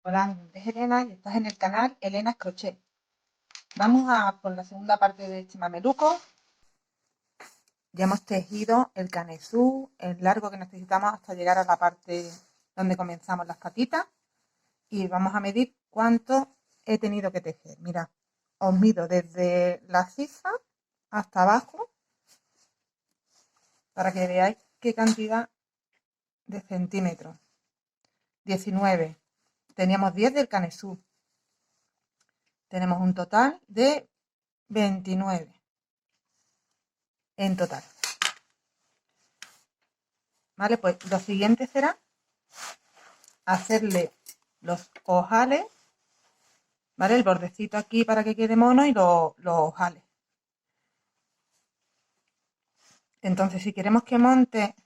Hola, mi nombre es Elena y estás en el canal Elena's Crochet. Vamos a por la segunda parte de este mameluco. Ya hemos tejido el canesú, el largo que necesitamos hasta llegar a la parte donde comenzamos las patitas. Y vamos a medir cuánto he tenido que tejer. Mirad, os mido desde la sisa hasta abajo para que veáis qué cantidad de centímetros. 19. Teníamos 10 del canesú. Tenemos un total de 29 en total. ¿Vale? Pues lo siguiente será hacerle los ojales, ¿vale? El bordecito aquí para que quede mono y los ojales. Entonces, si queremos que monte,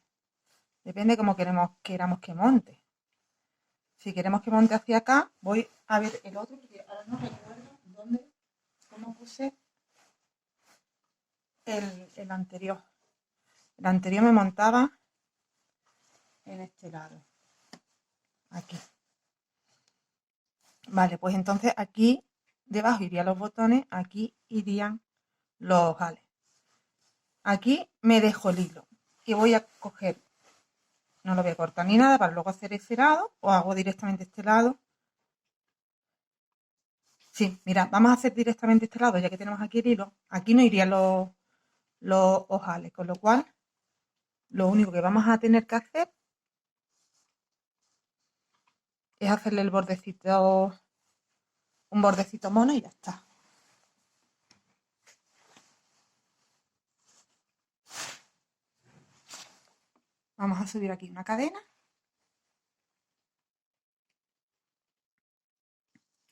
depende cómo queramos que monte. Si queremos que monte hacia acá, voy a ver el otro, porque ahora no recuerdo cómo puse el anterior. El anterior me montaba en este lado, aquí. Vale, pues entonces aquí debajo irían los botones, aquí irían los ojales. Aquí me dejo el hilo y voy a coger, no lo voy a cortar ni nada para luego hacer ese lado, o hago directamente este lado. Sí, mira, vamos a hacer directamente este lado, ya que tenemos aquí el hilo. Aquí no irían los ojales, con lo cual lo único que vamos a tener que hacer es hacerle el bordecito, un bordecito mono y ya está. Vamos a subir aquí una cadena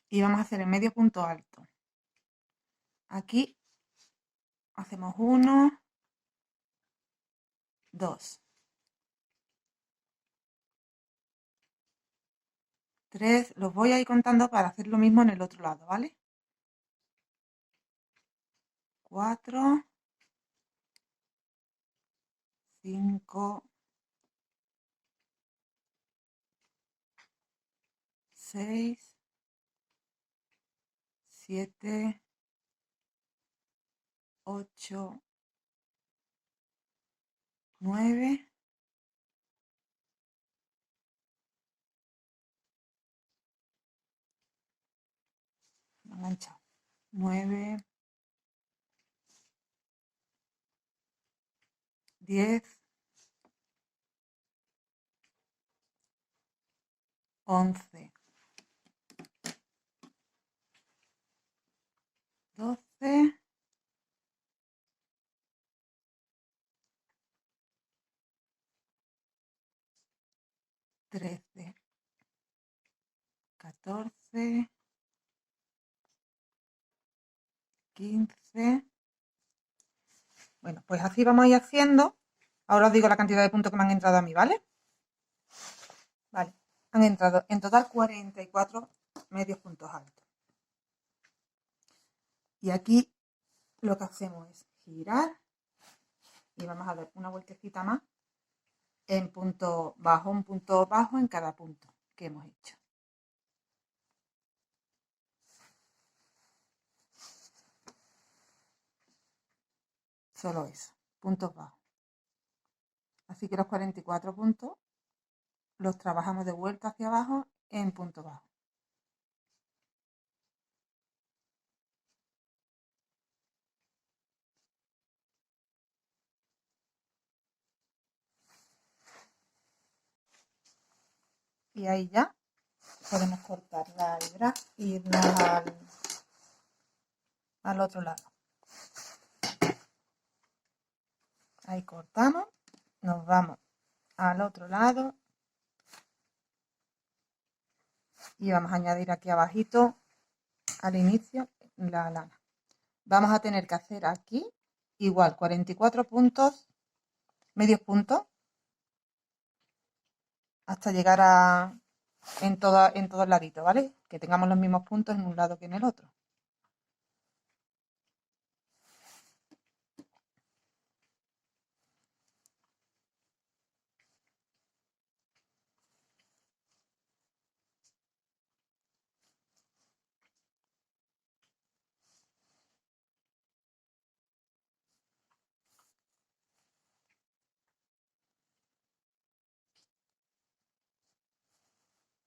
y vamos a hacer el medio punto alto. Aquí hacemos 1, 2, 3, los voy a ir contando para hacer lo mismo en el otro lado, ¿vale? 4, 5, 6, 7, 8, 9, enganchado, 9, 10, 11, 12, 13, 14, 15. Bueno, pues así vamos a ir haciendo. Ahora os digo la cantidad de puntos que me han entrado a mí, ¿vale? Vale, han entrado en total 44 medios puntos altos. Y aquí lo que hacemos es girar y vamos a dar una vueltecita más en un punto bajo en cada punto que hemos hecho. Solo eso, puntos bajos. Así que los 44 puntos los trabajamos de vuelta hacia abajo en punto bajo. Y ahí ya podemos cortar la hebra e irnos al otro lado. Ahí cortamos, nos vamos al otro lado y vamos a añadir aquí abajito al inicio la lana. Vamos a tener que hacer aquí igual 44 puntos, medios puntos, hasta llegar en todo el ladito, ¿vale? Que tengamos los mismos puntos en un lado que en el otro.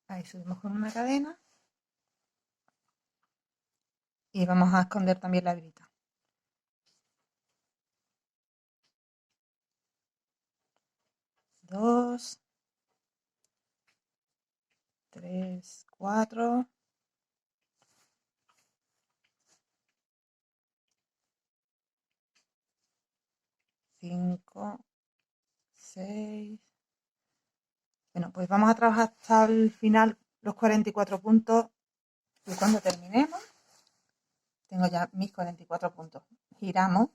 Ahí subimos con una cadena y vamos a esconder también la hebirita. 2, 3, 4, 5, 6. Bueno, pues vamos a trabajar hasta el final los 44 puntos y cuando terminemos, tengo ya mis 44 puntos. Giramos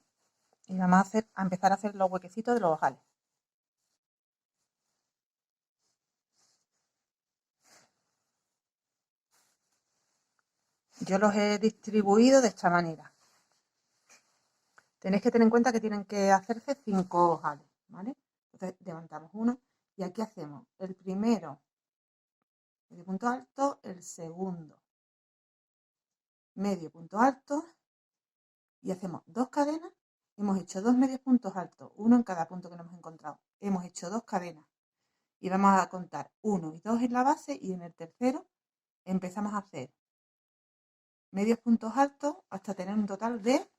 y vamos a empezar a hacer los huequecitos de los ojales. Yo los he distribuido de esta manera. Tenéis que tener en cuenta que tienen que hacerse 5 ojales, ¿vale? Entonces levantamos uno y aquí hacemos el primero, medio punto alto, el segundo, medio punto alto y hacemos 2 cadenas. Hemos hecho 2 medios puntos altos, uno en cada punto que nos hemos encontrado. Hemos hecho 2 cadenas y vamos a contar 1 y 2 en la base y en el tercero empezamos a hacer medios puntos altos hasta tener un total de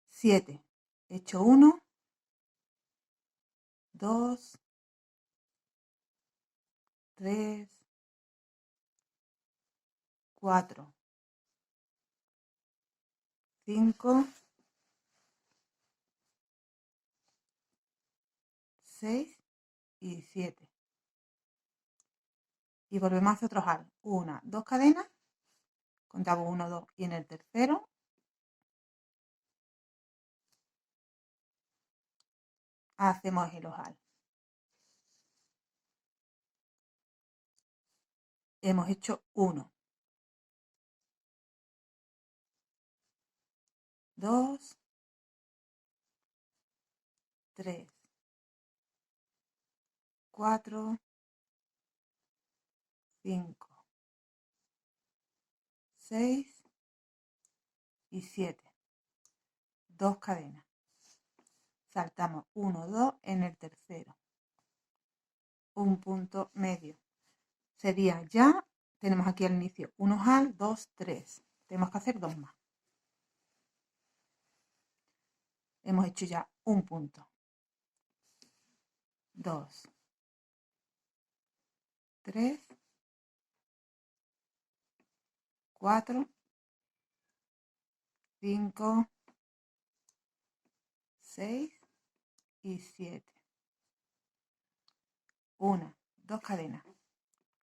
7. He hecho 1, 2, 3, 4, 5, 6 y 7. Y volvemos a hacer otro ojal. 1, 2 cadenas, contamos 1, 2 y en el tercero hacemos el ojal. Hemos hecho 1, 2, 3, 4, 5, 6 y 7. 2 cadenas. Saltamos 1, 2 en el tercero. Un punto medio. Sería ya, tenemos aquí al inicio un ojal, 2, 3. Tenemos que hacer 2 más. Hemos hecho ya un punto. 2, 3, 4, 5, 6 y 7. 1, 2 cadenas.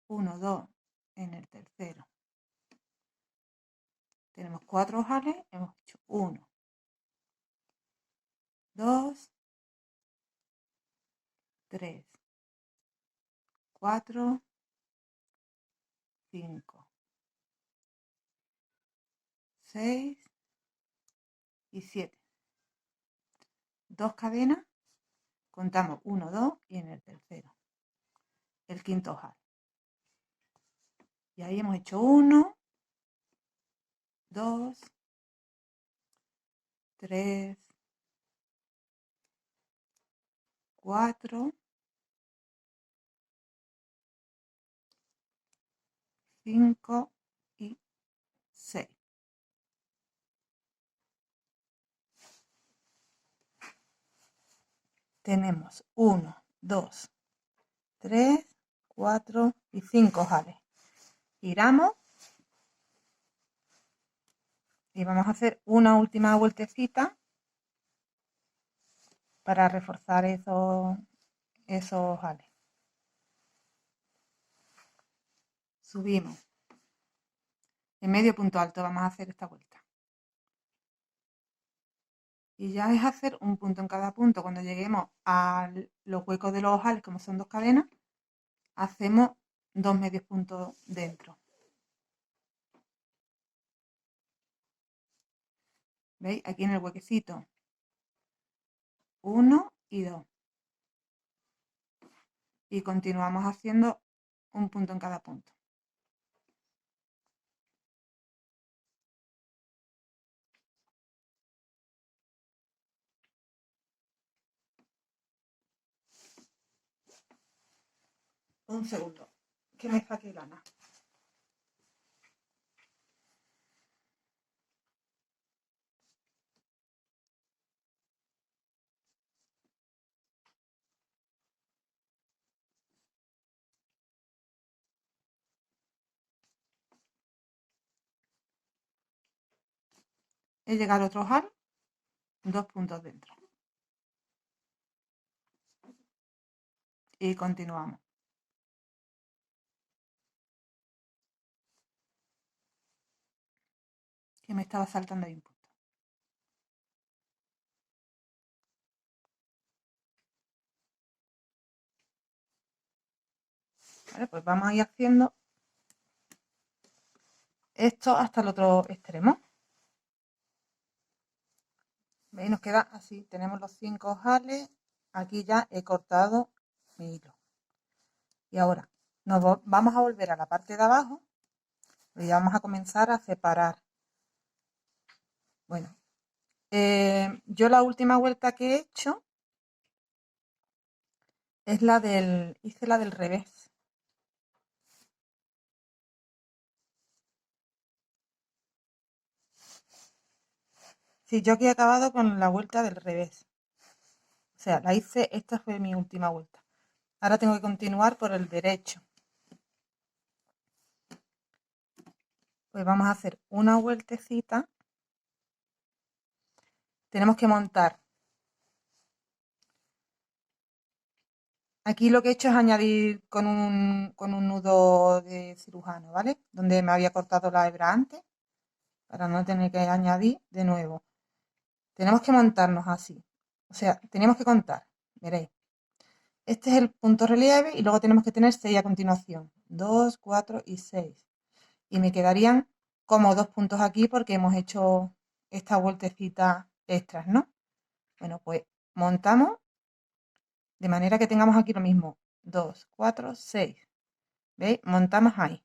1, 2 en el tercero. Tenemos 4 ojales, hemos hecho 1, 2, 3, 4, 5, 6 y 7. 2 cadenas, contamos 1, 2 y en el tercero. El quinto ojal. Y ahí hemos hecho 1, 2, 3, 4, 5 y 6. Tenemos 1, 2, 3, 4 y 5 ojales. Giramos y vamos a hacer una última vueltecita para reforzar esos ojales. Subimos. En medio punto alto vamos a hacer esta vuelta. Y ya es hacer un punto en cada punto. Cuando lleguemos a los huecos de los ojales, como son 2 cadenas, hacemos 2 medios puntos dentro. ¿Veis? Aquí en el huequecito 1 y 2. Y continuamos haciendo un punto en cada punto. Un segundo. que me saque lana. He llegado al otro ojal, 2 puntos dentro. Y continuamos. Que me estaba saltando ahí un punto. Vale, pues vamos a ir haciendo esto hasta el otro extremo. ¿Veis? Nos queda así. Tenemos los 5 ojales. Aquí ya he cortado mi hilo. Y ahora vamos a volver a la parte de abajo y vamos a comenzar a separar. Bueno, yo la última vuelta que he hecho es hice la del revés. Sí, yo aquí he acabado con la vuelta del revés. O sea, esta fue mi última vuelta. Ahora tengo que continuar por el derecho. Pues vamos a hacer una vueltecita. Tenemos que montar. Aquí lo que he hecho es añadir con un nudo de cirujano, ¿vale? Donde me había cortado la hebra antes, para no tener que añadir de nuevo. Tenemos que montarnos así. O sea, tenemos que contar. Veréis. Este es el punto relieve y luego tenemos que tener 6 a continuación. 2, 4 y 6. Y me quedarían como 2 puntos aquí porque hemos hecho esta vueltecita extras, ¿no? Bueno, pues montamos de manera que tengamos aquí lo mismo. 2, 4, 6. ¿Veis? Montamos ahí.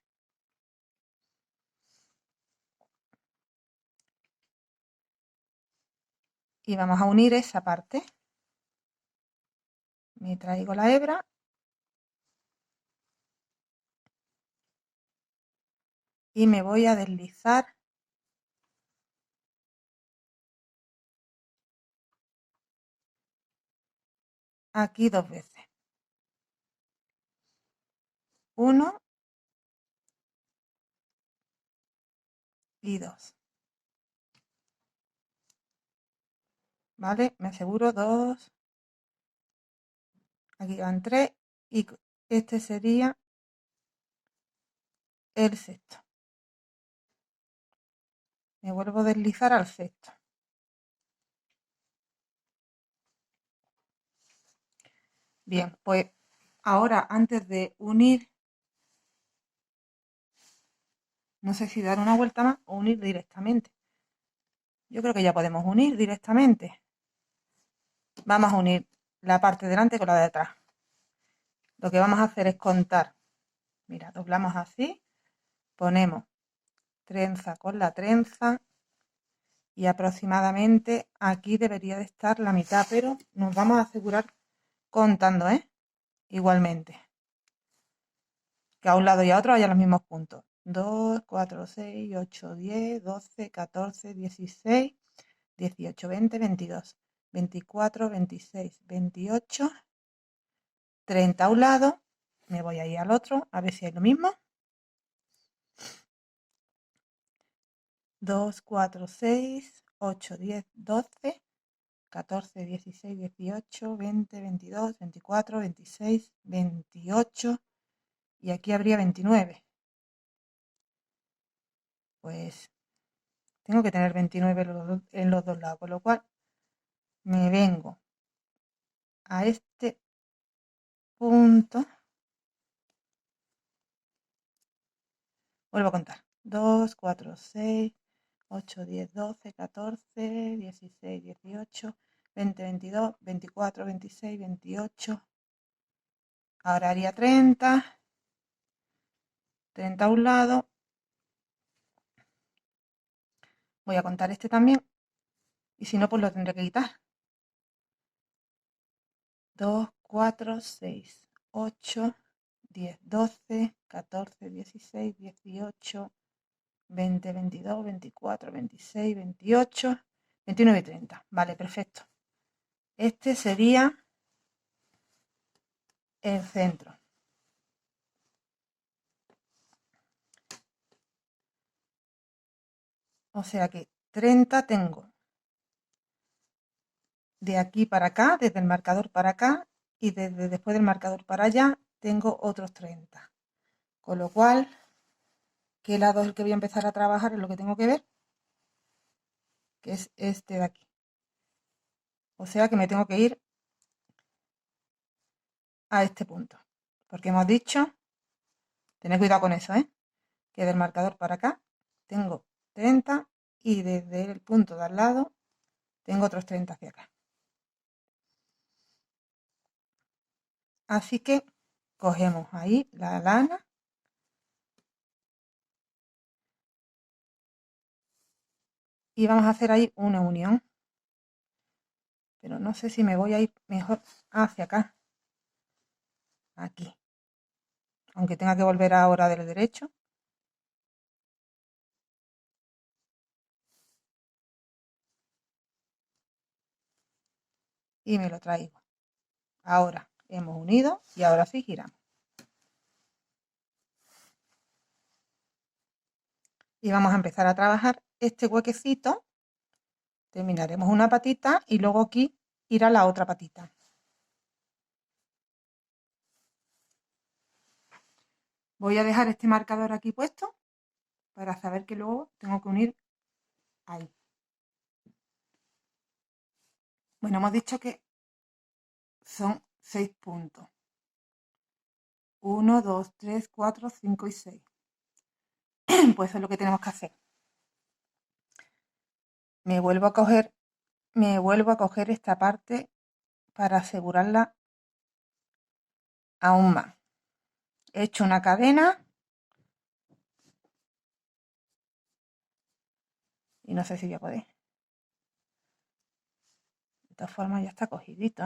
Y vamos a unir esa parte. Me traigo la hebra. Y me voy a deslizar aquí 2 veces. 1 y 2. ¿Vale? Me aseguro 2. Aquí van 3. Y este sería el sexto. Me vuelvo a deslizar al sexto. Bien, pues ahora antes de unir, no sé si dar una vuelta más o unir directamente. Yo creo que ya podemos unir directamente. Vamos a unir la parte de delante con la de atrás. Lo que vamos a hacer es contar. Mira, doblamos así, ponemos trenza con la trenza y aproximadamente aquí debería de estar la mitad, pero nos vamos a asegurar contando, ¿eh? Igualmente. Que a un lado y a otro haya los mismos puntos. 2, 4, 6, 8, 10, 12, 14, 16, 18, 20, 22, 24, 26, 28, 30 a un lado. Me voy a ir al otro, a ver si hay lo mismo. 2, 4, 6, 8, 10, 12, 14, 16, 18, 20, 22, 24, 26, 28 y aquí habría 29. Pues tengo que tener 29 en los dos lados, con lo cual me vengo a este punto. Vuelvo a contar. 2, 4, 6, 8, 10, 12, 14, 16, 18, 20, 22, 24, 26, 28. Ahora haría 30. 30 a un lado. Voy a contar este también. Y si no, pues lo tendré que quitar. 2, 4, 6, 8, 10, 12, 14, 16, 18, 20, 22, 24, 26, 28, 29 y 30. Vale, perfecto. Este sería el centro. O sea que 30 tengo de aquí para acá, desde el marcador para acá, y desde después del marcador para allá tengo otros 30. Con lo cual, ¿qué lado es el que voy a empezar a trabajar? Es lo que tengo que ver, que es este de aquí. O sea que me tengo que ir a este punto. Porque hemos dicho, tened cuidado con eso, que del marcador para acá tengo 30 y desde el punto de al lado tengo otros 30 hacia acá. Así que cogemos ahí la lana y vamos a hacer ahí una unión. Pero no sé si me voy a ir mejor hacia acá. Aquí. Aunque tenga que volver ahora del derecho. Y me lo traigo. Ahora hemos unido y ahora sí giramos. Y vamos a empezar a trabajar este huequecito. Terminaremos una patita y luego aquí irá la otra patita. Voy a dejar este marcador aquí puesto para saber que luego tengo que unir ahí. Bueno, hemos dicho que son 6 puntos. 1, 2, 3, 4, 5 y 6. Pues eso es lo que tenemos que hacer. Me vuelvo a coger esta parte para asegurarla aún más. He hecho una cadena y no sé si voy a poder. De todas formas ya está cogidito,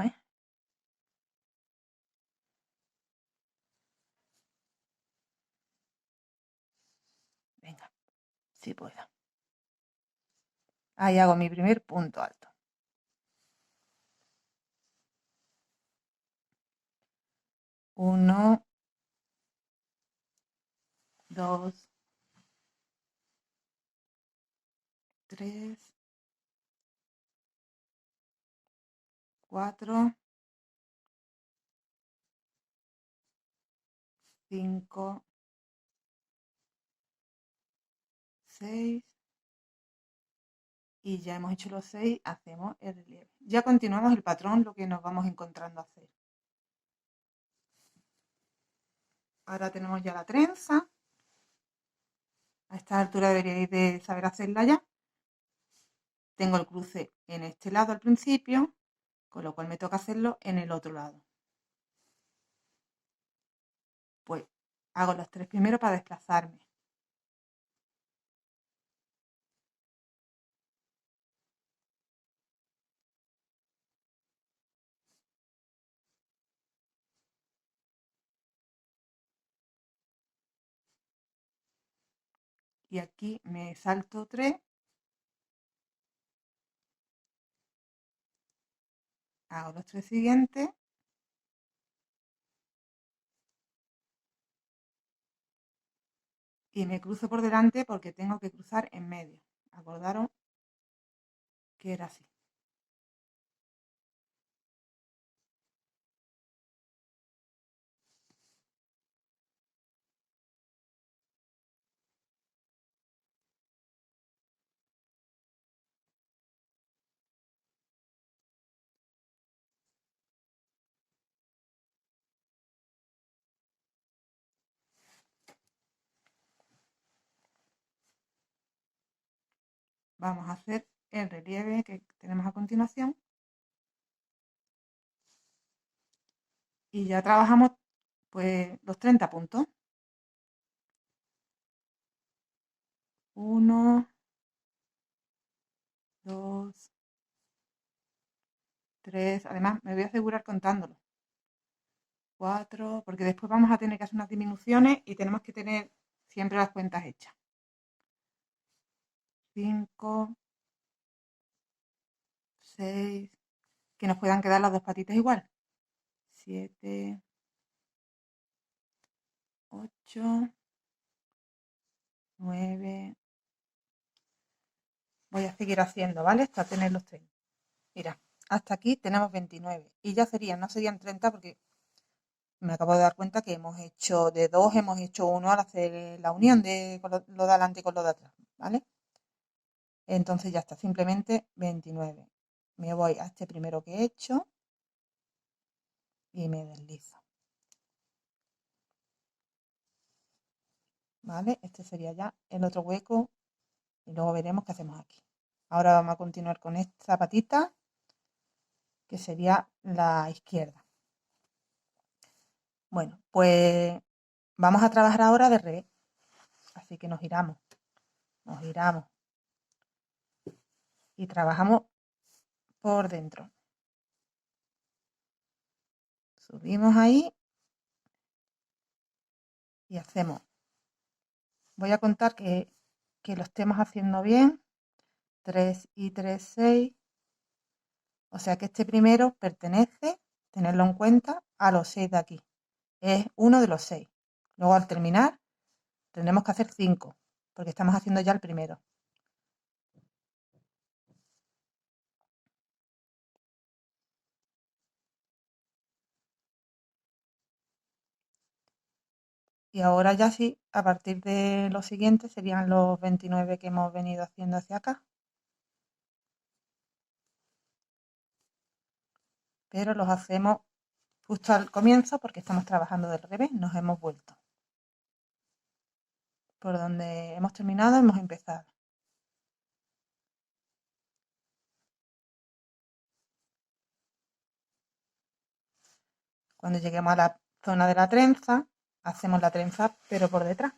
Venga, si puedo. Ahí hago mi primer punto alto. 1, 2, 3, 4, 5, 6 y ya hemos hecho los 6, hacemos el relieve. Ya continuamos el patrón, lo que nos vamos encontrando a hacer. Ahora tenemos ya la trenza. A esta altura deberíais de saber hacerla ya. Tengo el cruce en este lado al principio, con lo cual me toca hacerlo en el otro lado. Pues hago los 3 primeros para desplazarme. Y aquí me salto 3, hago los 3 siguientes y me cruzo por delante porque tengo que cruzar en medio. Acordaros que era así. Vamos a hacer el relieve que tenemos a continuación. Y ya trabajamos pues los 30 puntos. 1, 2, 3. Además, me voy a asegurar contándolo. 4, porque después vamos a tener que hacer unas disminuciones y tenemos que tener siempre las cuentas hechas. 5, 6, que nos puedan quedar las dos patitas igual. 7, 8, 9. Voy a seguir haciendo, ¿vale? Hasta tener los 30. Mira, hasta aquí tenemos 29. Y ya serían, no serían 30 porque me acabo de dar cuenta que hemos hecho de 2, hemos hecho 1 al hacer la unión de lo de adelante con lo de atrás, ¿vale? Entonces ya está, simplemente 29. Me voy a este primero que he hecho y me deslizo. ¿Vale? Este sería ya el otro hueco y luego veremos qué hacemos aquí. Ahora vamos a continuar con esta patita que sería la izquierda. Bueno, pues vamos a trabajar ahora de revés. Así que nos giramos y trabajamos por dentro. Subimos ahí y hacemos. Voy a contar que lo estemos haciendo bien. 3 y 3, 6. O sea que este primero pertenece, tenerlo en cuenta, a los 6 de aquí. Es uno de los 6. Luego al terminar tendremos que hacer 5, porque estamos haciendo ya el primero. Y ahora ya sí, a partir de los siguientes serían los 29 que hemos venido haciendo hacia acá. Pero los hacemos justo al comienzo porque estamos trabajando del revés, nos hemos vuelto. Por donde hemos terminado, hemos empezado. Cuando lleguemos a la zona de la trenza, hacemos la trenza pero por detrás.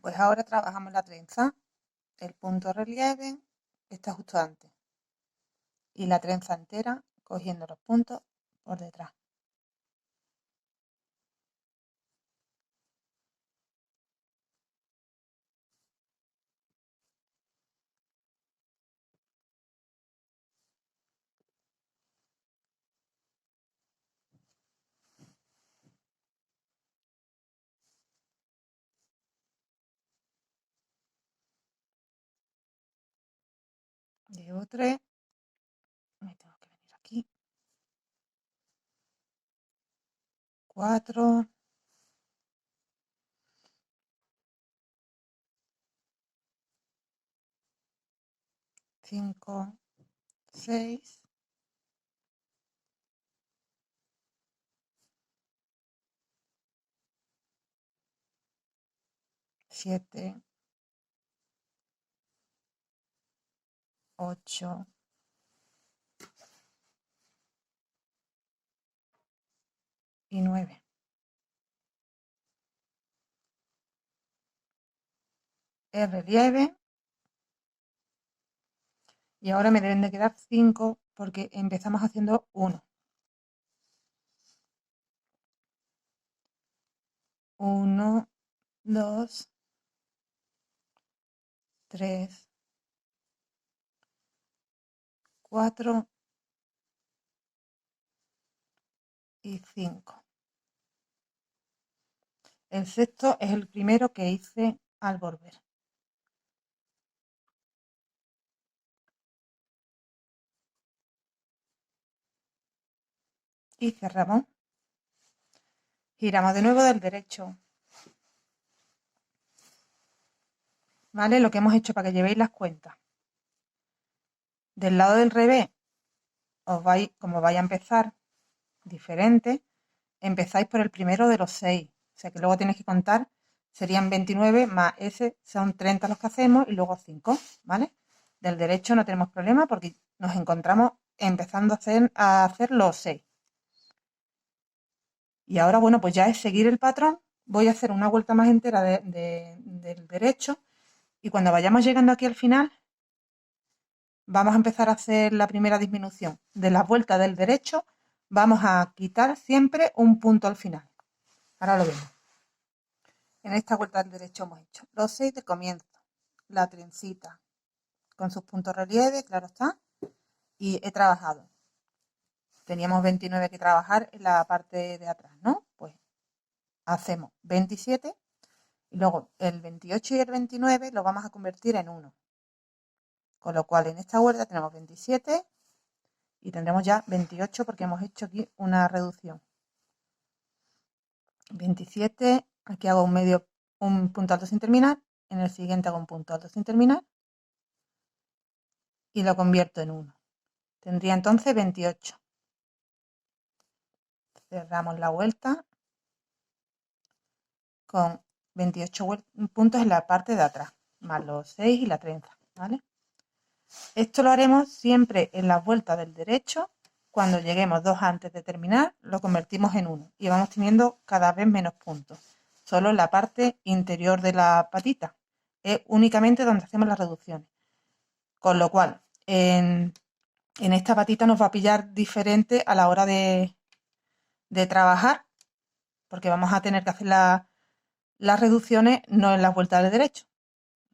Pues ahora trabajamos la trenza, el punto de relieve está justo antes y la trenza entera cogiendo los puntos por detrás. Llevo 3, me tengo que venir aquí, 4, 5, 6, 7, 8, 9. El relieve. Y ahora me deben de quedar 5 porque empezamos haciendo 1. 1, 2, 3, 4 y 5. El sexto es el primero que hice al volver. Y cerramos. Giramos de nuevo del derecho. ¿Vale? Lo que hemos hecho para que llevéis las cuentas. Del lado del revés, como vais a empezar diferente, empezáis por el primero de los 6. O sea que luego tenéis que contar, serían 29 más ese, son 30 los que hacemos y luego 5, ¿vale? Del derecho no tenemos problema porque nos encontramos empezando a hacer los 6. Y ahora, bueno, pues ya es seguir el patrón. Voy a hacer una vuelta más entera del derecho y cuando vayamos llegando aquí al final, vamos a empezar a hacer la primera disminución. De la vuelta del derecho vamos a quitar siempre un punto al final. Ahora lo vemos. En esta vuelta del derecho hemos hecho los 6 de comienzo, la trencita con sus puntos relieve, claro está, y he trabajado. Teníamos 29 que trabajar en la parte de atrás, ¿no? Pues hacemos 27 y luego el 28 y el 29 lo vamos a convertir en 1. Con lo cual en esta vuelta tenemos 27 y tendremos ya 28 porque hemos hecho aquí una reducción. 27, aquí hago un punto alto sin terminar, en el siguiente hago un punto alto sin terminar y lo convierto en 1. Tendría entonces 28. Cerramos la vuelta con 28 puntos en la parte de atrás, más los 6 y la trenza, ¿vale? Esto lo haremos siempre en las vueltas del derecho. Cuando lleguemos 2 antes de terminar, lo convertimos en 1 y vamos teniendo cada vez menos puntos. Solo en la parte interior de la patita. Es únicamente donde hacemos las reducciones. Con lo cual, en esta patita nos va a pillar diferente a la hora de trabajar, porque vamos a tener que hacer las reducciones no en las vueltas del derecho.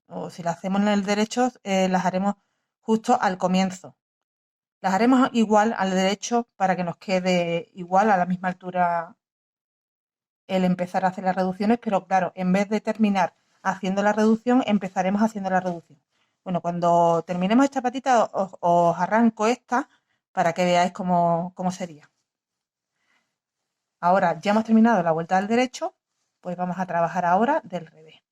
O si las hacemos en el derecho, las haremos justo al comienzo. Las haremos igual al derecho para que nos quede igual a la misma altura el empezar a hacer las reducciones, pero claro, en vez de terminar haciendo la reducción, empezaremos haciendo la reducción. Bueno, cuando terminemos esta patita os arranco esta para que veáis cómo sería. Ahora ya hemos terminado la vuelta del derecho, pues vamos a trabajar ahora del revés.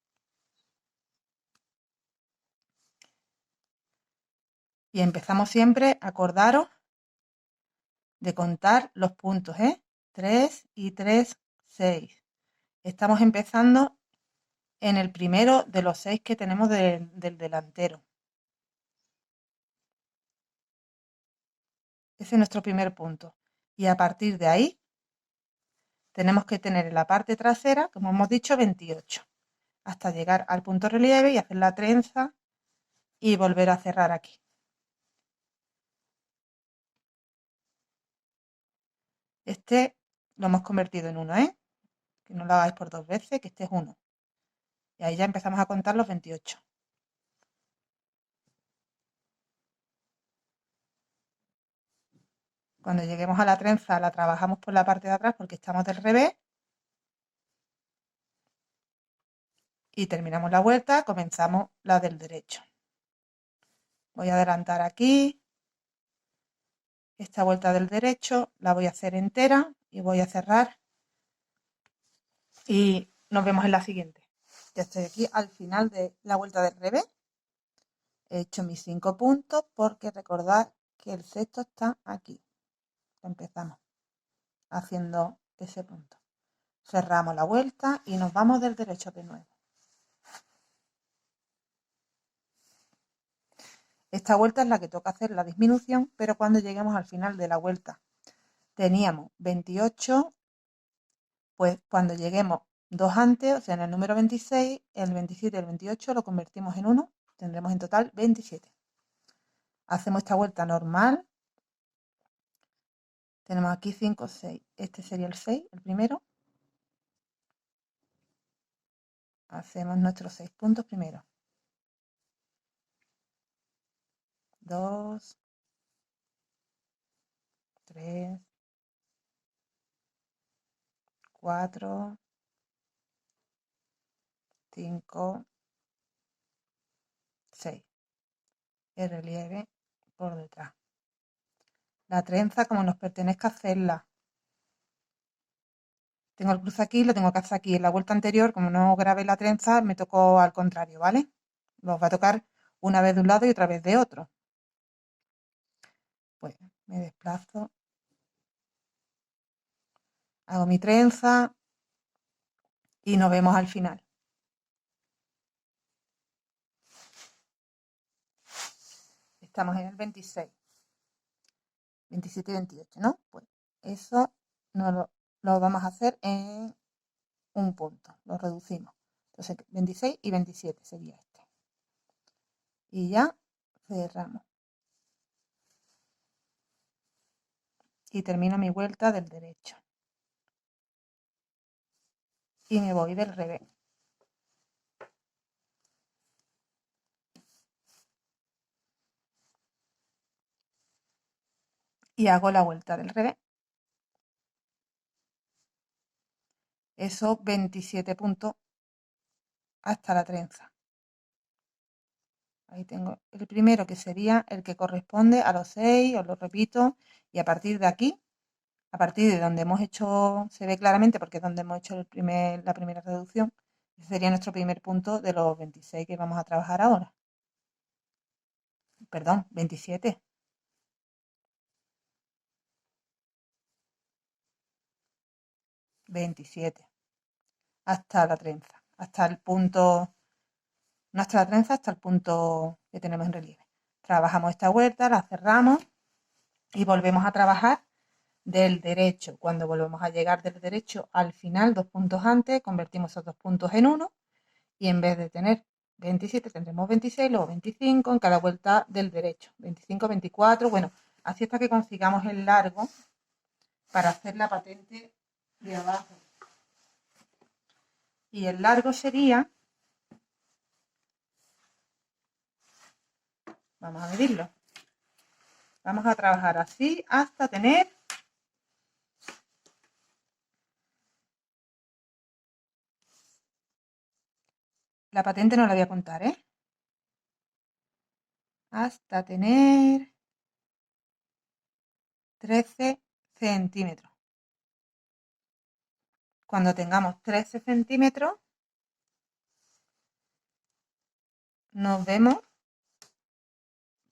Y empezamos siempre, acordaros de contar los puntos, 3 y 3, 6. Estamos empezando en el primero de los 6 que tenemos del delantero. Ese es nuestro primer punto. Y a partir de ahí tenemos que tener en la parte trasera, como hemos dicho, 28. Hasta llegar al punto relieve y hacer la trenza y volver a cerrar aquí. Este lo hemos convertido en 1, que no lo hagáis por 2 veces, que este es 1. Y ahí ya empezamos a contar los 28. Cuando lleguemos a la trenza la trabajamos por la parte de atrás porque estamos del revés. Y terminamos la vuelta, comenzamos la del derecho. Voy a adelantar aquí. Esta vuelta del derecho la voy a hacer entera y voy a cerrar. Y nos vemos en la siguiente. Ya estoy aquí al final de la vuelta del revés. He hecho mis 5 puntos porque recordad que el sexto está aquí. Empezamos haciendo ese punto. Cerramos la vuelta y nos vamos del derecho de nuevo. Esta vuelta es la que toca hacer la disminución, pero cuando lleguemos al final de la vuelta teníamos 28, pues cuando lleguemos 2 antes, o sea en el número 26, el 27 y el 28 lo convertimos en 1, tendremos en total 27. Hacemos esta vuelta normal. Tenemos aquí 5, 6. Este sería el 6, el primero. Hacemos nuestros 6 puntos primero. 2, 3, 4, 5, 6. El relieve por detrás. La trenza, como nos pertenezca hacerla. Tengo el cruce aquí, lo tengo que hacer aquí. En la vuelta anterior, como no grabé la trenza, me tocó al contrario, ¿vale? Los va a tocar una vez de un lado y otra vez de otro. Pues me desplazo. Hago mi trenza y nos vemos al final. Estamos en el 26, 27 y 28, ¿no? Pues eso no lo vamos a hacer en un punto, lo reducimos. Entonces 26 y 27 sería este. Y ya cerramos. y termino mi vuelta del derecho. Y me voy del revés. Y hago la vuelta del revés. Eso 27 puntos hasta la trenza. Ahí tengo el primero, que sería el que corresponde a los 6, os lo repito, y a partir de aquí, a partir de donde hemos hecho, se ve claramente porque es donde hemos hecho la primera reducción, ese sería nuestro primer punto de los 26 que vamos a trabajar ahora. Perdón, 27. 27. Hasta la trenza, hasta el punto, no hasta la trenza, hasta el punto que tenemos en relieve. Trabajamos esta vuelta, la cerramos y volvemos a trabajar del derecho. Cuando volvemos a llegar del derecho al final, 2 puntos antes, convertimos esos 2 puntos en 1 y en vez de tener 27 tendremos 26, luego 25 en cada vuelta del derecho. 25, 24, bueno, así hasta que consigamos el largo para hacer la patente de abajo. Y el largo sería, vamos a medirlo, vamos a trabajar así hasta tener la patente, no la voy a contar, hasta tener 13 centímetros. Cuando tengamos 13 centímetros, nos vemos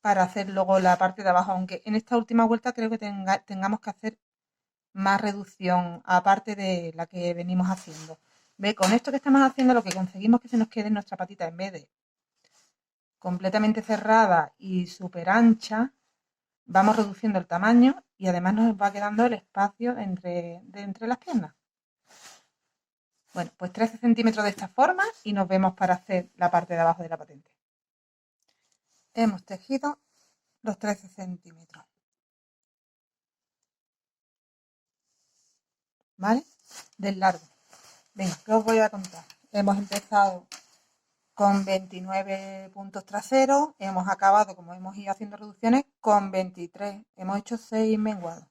para hacer luego la parte de abajo, aunque en esta última vuelta creo que tengamos que hacer más reducción aparte de la que venimos haciendo. ¿Ve? Con esto que estamos haciendo lo que conseguimos que se nos quede en nuestra patita, en vez de completamente cerrada y súper ancha, vamos reduciendo el tamaño y además nos va quedando el espacio entre las piernas. Bueno, pues 13 centímetros de esta forma y nos vemos para hacer la parte de abajo de la patente. Hemos tejido los 13 centímetros. ¿Vale? Del largo. Venga, ¿qué os voy a contar? Hemos empezado con 29 puntos traseros, hemos acabado, como hemos ido haciendo reducciones, con 23. Hemos hecho 6 menguados.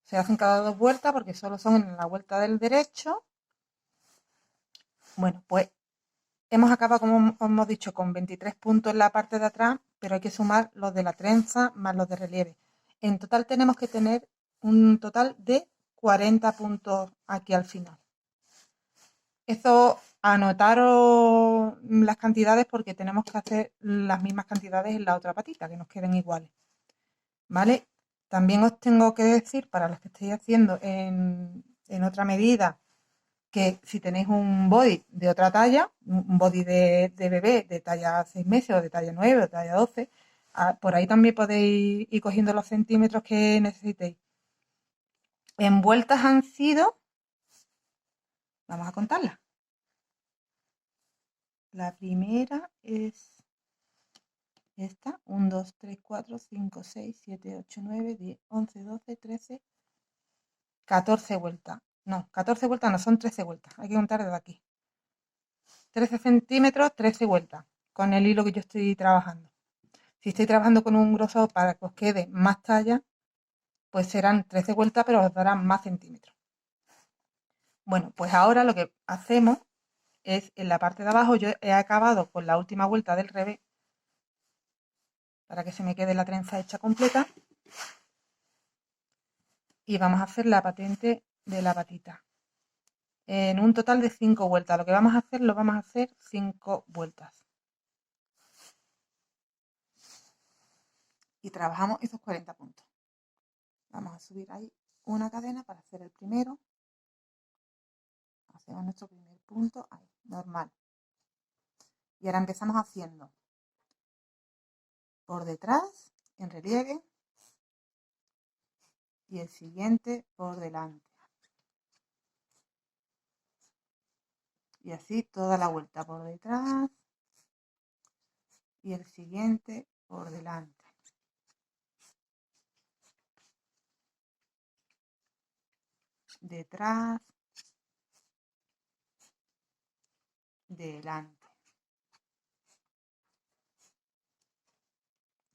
Se hacen cada 2 vueltas porque solo son en la vuelta del derecho. Bueno, pues hemos acabado, como hemos dicho, con 23 puntos en la parte de atrás, pero hay que sumar los de la trenza más los de relieve. En total tenemos que tener un total de 40 puntos aquí al final. Eso, anotaros las cantidades porque tenemos que hacer las mismas cantidades en la otra patita, que nos queden iguales. ¿Vale? También os tengo que decir, para los que estéis haciendo en otra medida, que si tenéis un body de otra talla, un body de bebé de talla 6 meses o de talla 9 o de talla 12, por ahí también podéis ir cogiendo los centímetros que necesitéis. En vueltas han sido, vamos a contarlas. La primera es esta, 1, 2, 3, 4, 5, 6, 7, 8, 9, 10, 11, 12, 13, 14 vueltas. No, 14 vueltas no, son 13 vueltas. Hay que contar desde aquí. 13 centímetros, 13 vueltas, con el hilo que yo estoy trabajando. Si estoy trabajando con un grosor para que os quede más talla, pues serán 13 vueltas, pero os darán más centímetros. Bueno, pues ahora lo que hacemos es, en la parte de abajo, yo he acabado con la última vuelta del revés, para que se me quede la trenza hecha completa. Y vamos a hacer la patente de la patita. En un total de 5 vueltas. Lo que vamos a hacer, lo vamos a hacer 5 vueltas. Y trabajamos esos 40 puntos. Vamos a subir ahí una cadena para hacer el primero. Hacemos nuestro primer punto ahí, normal. Y ahora empezamos haciendo por detrás, en relieve, y el siguiente por delante. Y así toda la vuelta por detrás y el siguiente por delante. detrás, delante,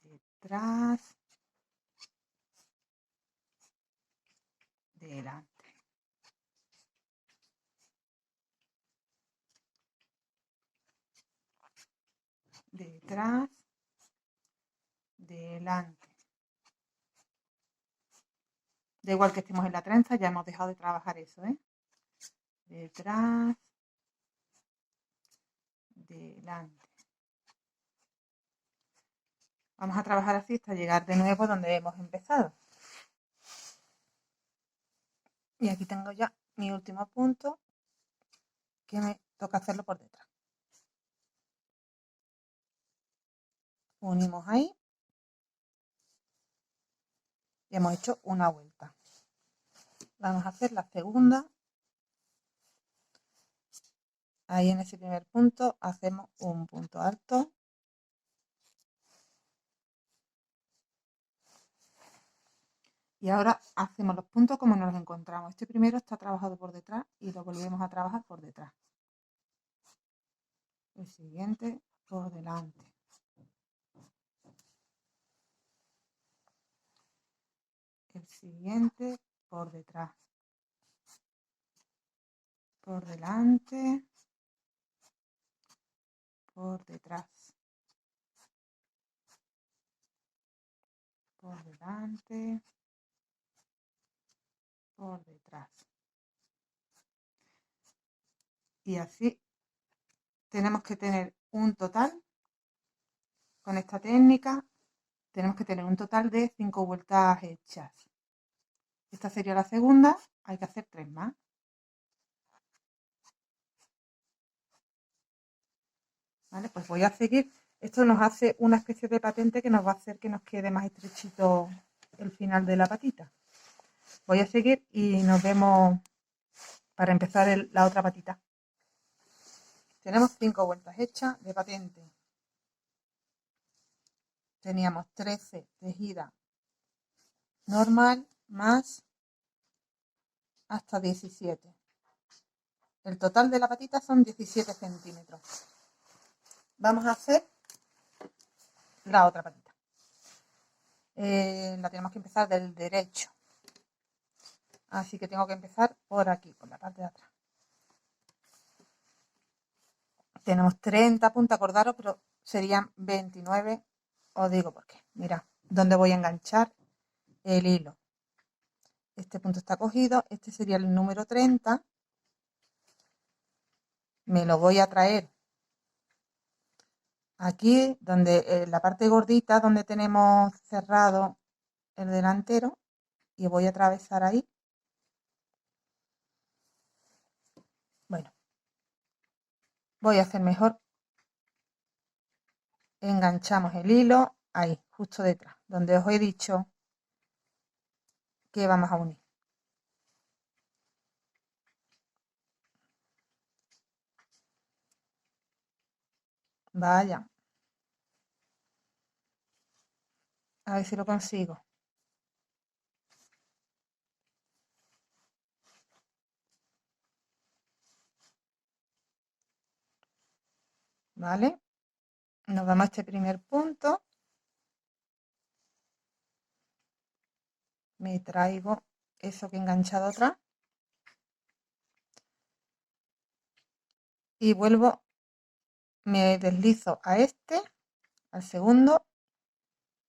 detrás, delante. Detrás, delante. Da igual que estemos en la trenza, ya hemos dejado de trabajar eso, ¿eh? Detrás, delante. Vamos a trabajar así hasta llegar de nuevo donde hemos empezado. Y aquí tengo ya mi último punto, que me toca hacerlo por detrás. Unimos ahí y hemos hecho una vuelta. Vamos a hacer la segunda. Ahí en ese primer punto hacemos un punto alto. Y ahora hacemos los puntos como nos los encontramos. Este primero está trabajado por detrás y lo volvemos a trabajar por detrás. El siguiente por delante. El siguiente por detrás. Por delante. Por detrás. Por delante. Por detrás. Y así tenemos que tener un total, con esta técnica, tenemos que tener un total de 5 vueltas hechas. Esta sería la segunda, hay que hacer 3 más. ¿Vale? Pues voy a seguir. Esto nos hace una especie de patente que nos va a hacer que nos quede más estrechito el final de la patita. Voy a seguir y nos vemos para empezar la otra patita. Tenemos 5 vueltas hechas de patente. Teníamos 13 tejidas normal más hasta 17. El total de la patita son 17 centímetros. Vamos a hacer la otra patita. La tenemos que empezar del derecho. Así que tengo que empezar por aquí, por la parte de atrás. Tenemos 30 puntos, acordaros, pero serían 29. Os digo por qué. Mirad, ¿dónde voy a enganchar el hilo? Este punto está cogido, este sería el número 30. Me lo voy a traer aquí, donde la parte gordita, donde tenemos cerrado el delantero, y voy a atravesar ahí. Bueno, voy a hacer mejor. Enganchamos el hilo ahí, justo detrás, donde os he dicho que vamos a unir. Vaya. A ver si lo consigo. ¿Vale? Nos vamos a este primer punto. Me traigo eso que he enganchado atrás. Y vuelvo, me deslizo a este, al segundo,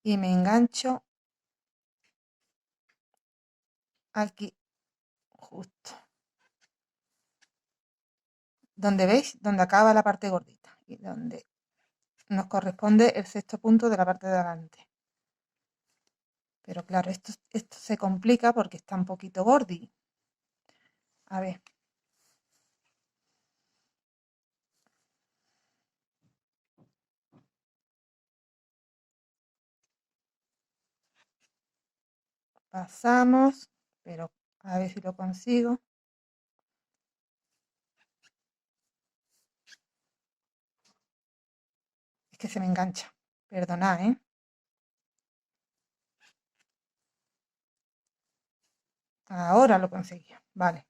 y me engancho aquí, justo. Donde veis, donde acaba la parte gordita y donde nos corresponde el sexto punto de la parte de adelante. Pero claro, esto se complica porque está un poquito gordi. A ver. Pasamos, pero a ver si lo consigo. Es que se me engancha. Perdonad, ¿eh? Ahora lo conseguí. Vale.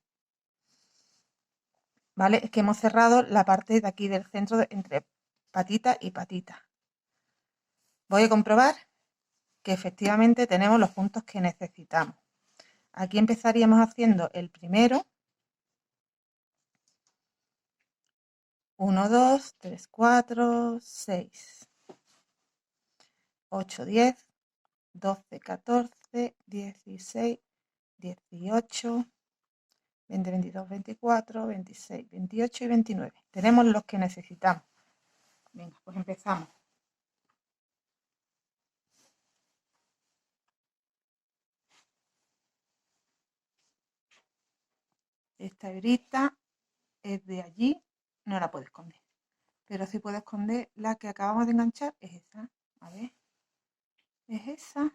Vale, es que hemos cerrado la parte de aquí del centro entre patita y patita. Voy a comprobar que efectivamente tenemos los puntos que necesitamos. Aquí empezaríamos haciendo el primero. 1, 2, 3, 4, 6, 8, 10, 12, 14, 16, 18, 20, 22, 24, 26, 28 y 29. Tenemos los que necesitamos. Venga, pues empezamos. Esta hebrita es de allí, no la puedo esconder. Pero sí puedo esconder la que acabamos de enganchar, es esa. A ver, es esa.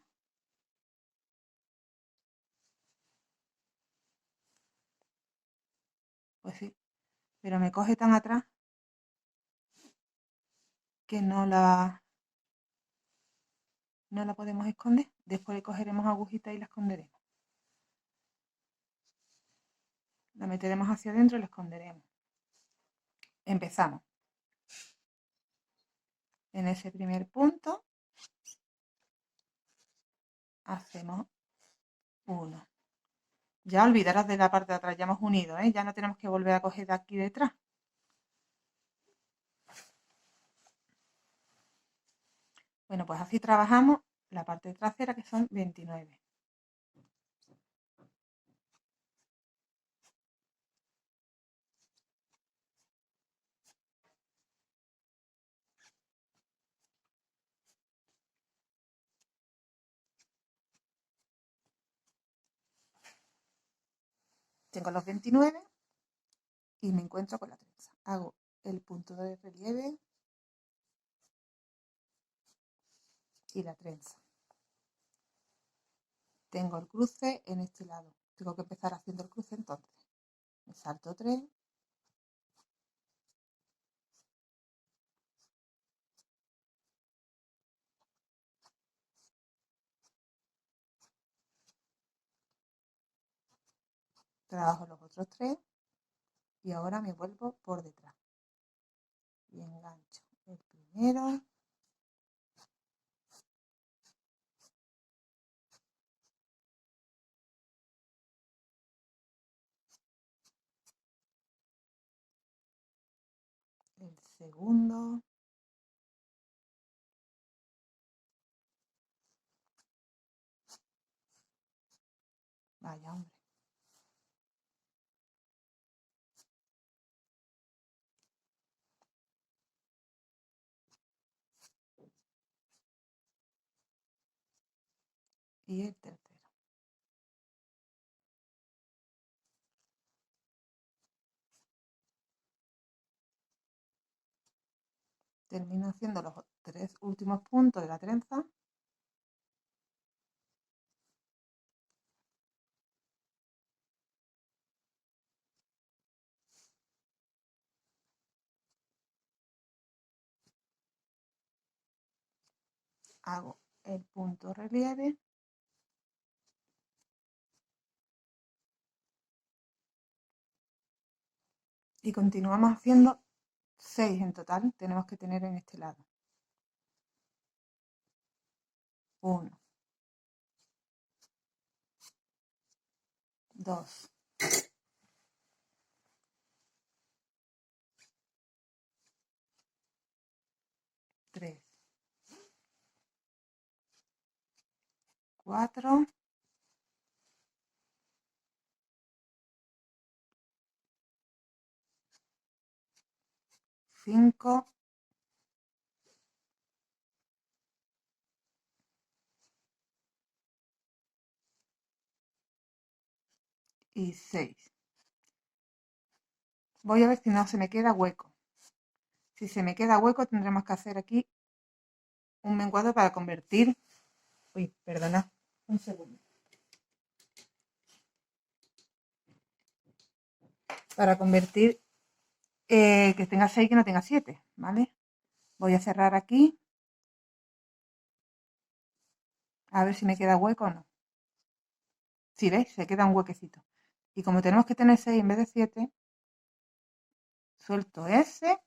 Pues sí, pero me coge tan atrás que no la podemos esconder. Después le cogeremos agujita y la esconderemos. La meteremos hacia adentro y la esconderemos. Empezamos. En ese primer punto hacemos 1. Ya olvidaros de la parte de atrás, ya hemos unido, ¿eh? Ya no tenemos que volver a coger de aquí detrás. Bueno, pues así trabajamos la parte trasera, que son 29. Tengo los 29 y me encuentro con la trenza. Hago el punto de relieve y la trenza. Tengo el cruce en este lado. Tengo que empezar haciendo el cruce entonces. Me salto 3. Trabajo los otros 3 y ahora me vuelvo por detrás. Y engancho el primero. El segundo. Vaya, hombre. Y el tercero. Termino haciendo los 3 últimos puntos de la trenza. Hago el punto relieve. Y continuamos haciendo 6 en total. Tenemos que tener en este lado. 1, 2, 3, 4, 5 y 6. Voy a ver si no se me queda hueco. Si se me queda hueco tendremos que hacer aquí un menguado para convertir... Uy, perdona, un segundo. Para convertir que tenga 6 que no tenga 7, ¿vale? Voy a cerrar aquí. A ver si me queda hueco o no. Si veis, se queda un huequecito. Y como tenemos que tener 6 en vez de 7, suelto ese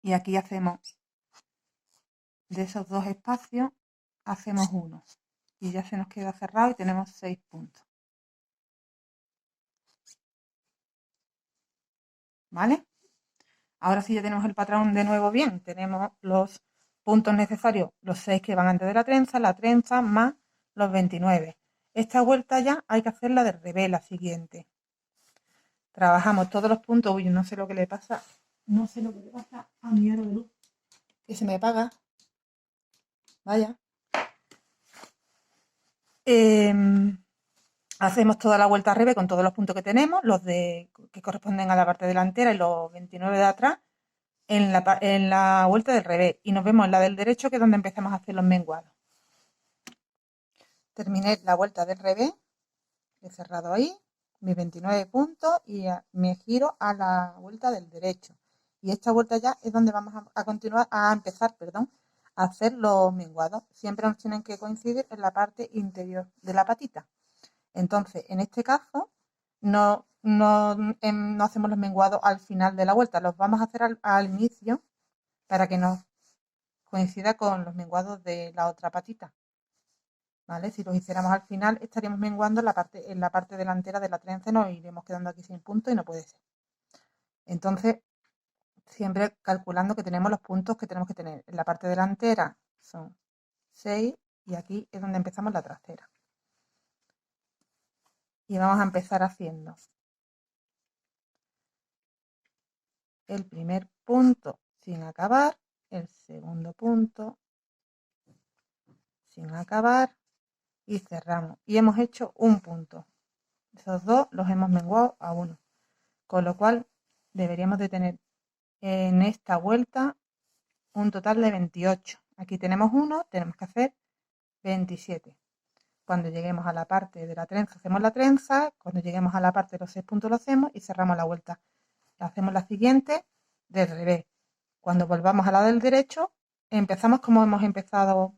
y aquí hacemos de esos dos espacios, hacemos uno. Y ya se nos queda cerrado y tenemos 6 puntos. ¿Vale? Ahora sí ya tenemos el patrón de nuevo bien. Tenemos los puntos necesarios, los 6 que van antes de la trenza más los 29. Esta vuelta ya hay que hacerla del revés, la siguiente. Trabajamos todos los puntos. Uy, no sé lo que le pasa. No sé lo que le pasa a mi aro de luz. Que se me apaga. Vaya. Hacemos toda la vuelta al revés con todos los puntos que tenemos, los que corresponden a la parte delantera y los 29 de atrás, en la vuelta del revés. Y nos vemos en la del derecho, que es donde empezamos a hacer los menguados. Terminé la vuelta del revés, he cerrado ahí mis 29 puntos y me giro a la vuelta del derecho. Y esta vuelta ya es donde vamos a continuar, a empezar, a hacer los menguados. Siempre nos tienen que coincidir en la parte interior de la patita. Entonces, en este caso, no hacemos los menguados al final de la vuelta, los vamos a hacer al inicio para que nos coincida con los menguados de la otra patita. ¿Vale? Si los hiciéramos al final, estaríamos menguando en la parte delantera de la trenza, nos iremos quedando aquí sin puntos y no puede ser. Entonces, siempre calculando que tenemos los puntos que tenemos que tener. En la parte delantera son 6 y aquí es donde empezamos la trasera. Y vamos a empezar haciendo el primer punto sin acabar, el segundo punto sin acabar y cerramos. Y hemos hecho un punto. Esos dos los hemos menguado a 1. Con lo cual deberíamos de tener en esta vuelta un total de 28. Aquí tenemos 1, tenemos que hacer 27. Cuando lleguemos a la parte de la trenza, hacemos la trenza. Cuando lleguemos a la parte de los 6 puntos, lo hacemos y cerramos la vuelta. Hacemos la siguiente del revés. Cuando volvamos a la del derecho, empezamos como hemos empezado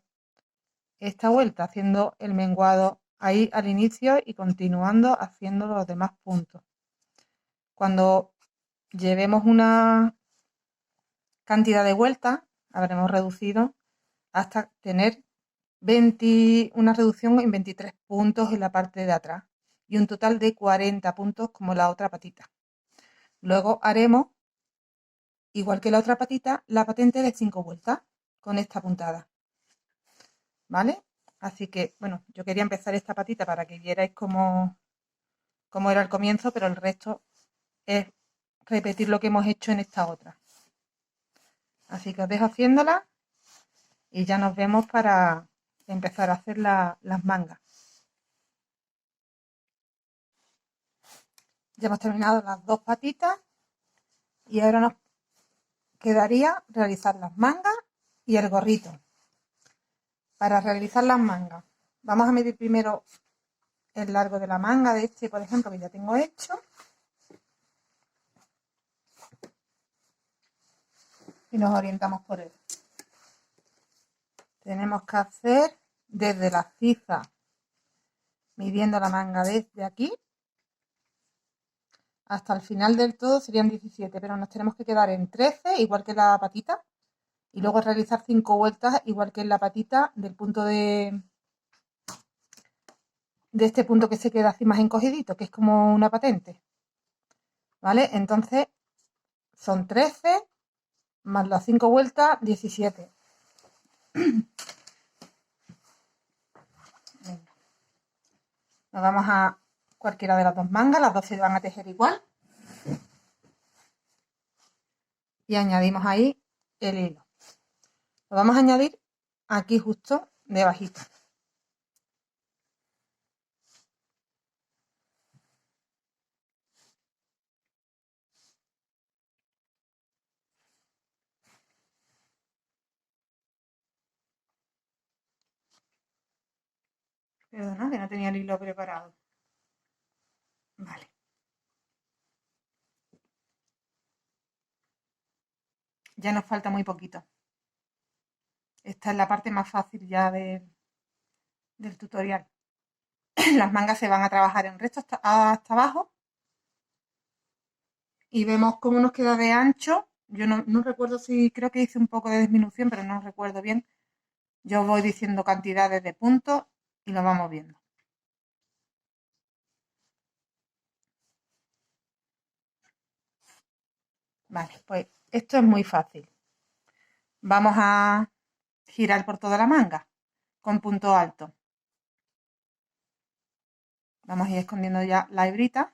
esta vuelta, haciendo el menguado ahí al inicio y continuando haciendo los demás puntos. Cuando llevemos una cantidad de vueltas, habremos reducido hasta tener una reducción en 23 puntos en la parte de atrás y un total de 40 puntos como la otra patita. Luego haremos, igual que la otra patita, la patente de 5 vueltas con esta puntada. ¿Vale? Así que, bueno, yo quería empezar esta patita para que vierais cómo era el comienzo, pero el resto es repetir lo que hemos hecho en esta otra. Así que os dejo haciéndola y ya nos vemos para empezar a hacer las mangas. Ya hemos terminado las dos patitas y ahora nos quedaría realizar las mangas y el gorrito. Para realizar las mangas, vamos a medir primero el largo de la manga de este, por ejemplo, que ya tengo hecho. Y nos orientamos por él. Tenemos que hacer desde la ciza, midiendo la manga desde aquí hasta el final del todo serían 17, pero nos tenemos que quedar en 13, igual que la patita, y luego realizar 5 vueltas, igual que en la patita, del punto de este punto que se queda así más encogidito, que es como una patente. ¿Vale? Entonces son 13 más las 5 vueltas, 17. Nos vamos a cualquiera de las dos mangas, las dos se van a tejer igual. Y añadimos ahí el hilo. Lo vamos a añadir aquí justo debajito. Perdona, que no tenía el hilo preparado. Vale. Ya nos falta muy poquito. Esta es la parte más fácil ya del tutorial. las mangas se van a trabajar en recto hasta abajo y vemos cómo nos queda de ancho. Yo no recuerdo si creo que hice un poco de disminución, pero no recuerdo bien. Yo voy diciendo cantidades de puntos y lo vamos viendo. Vale, pues esto es muy fácil. Vamos a girar por toda la manga con punto alto. Vamos a ir escondiendo ya la hebrita.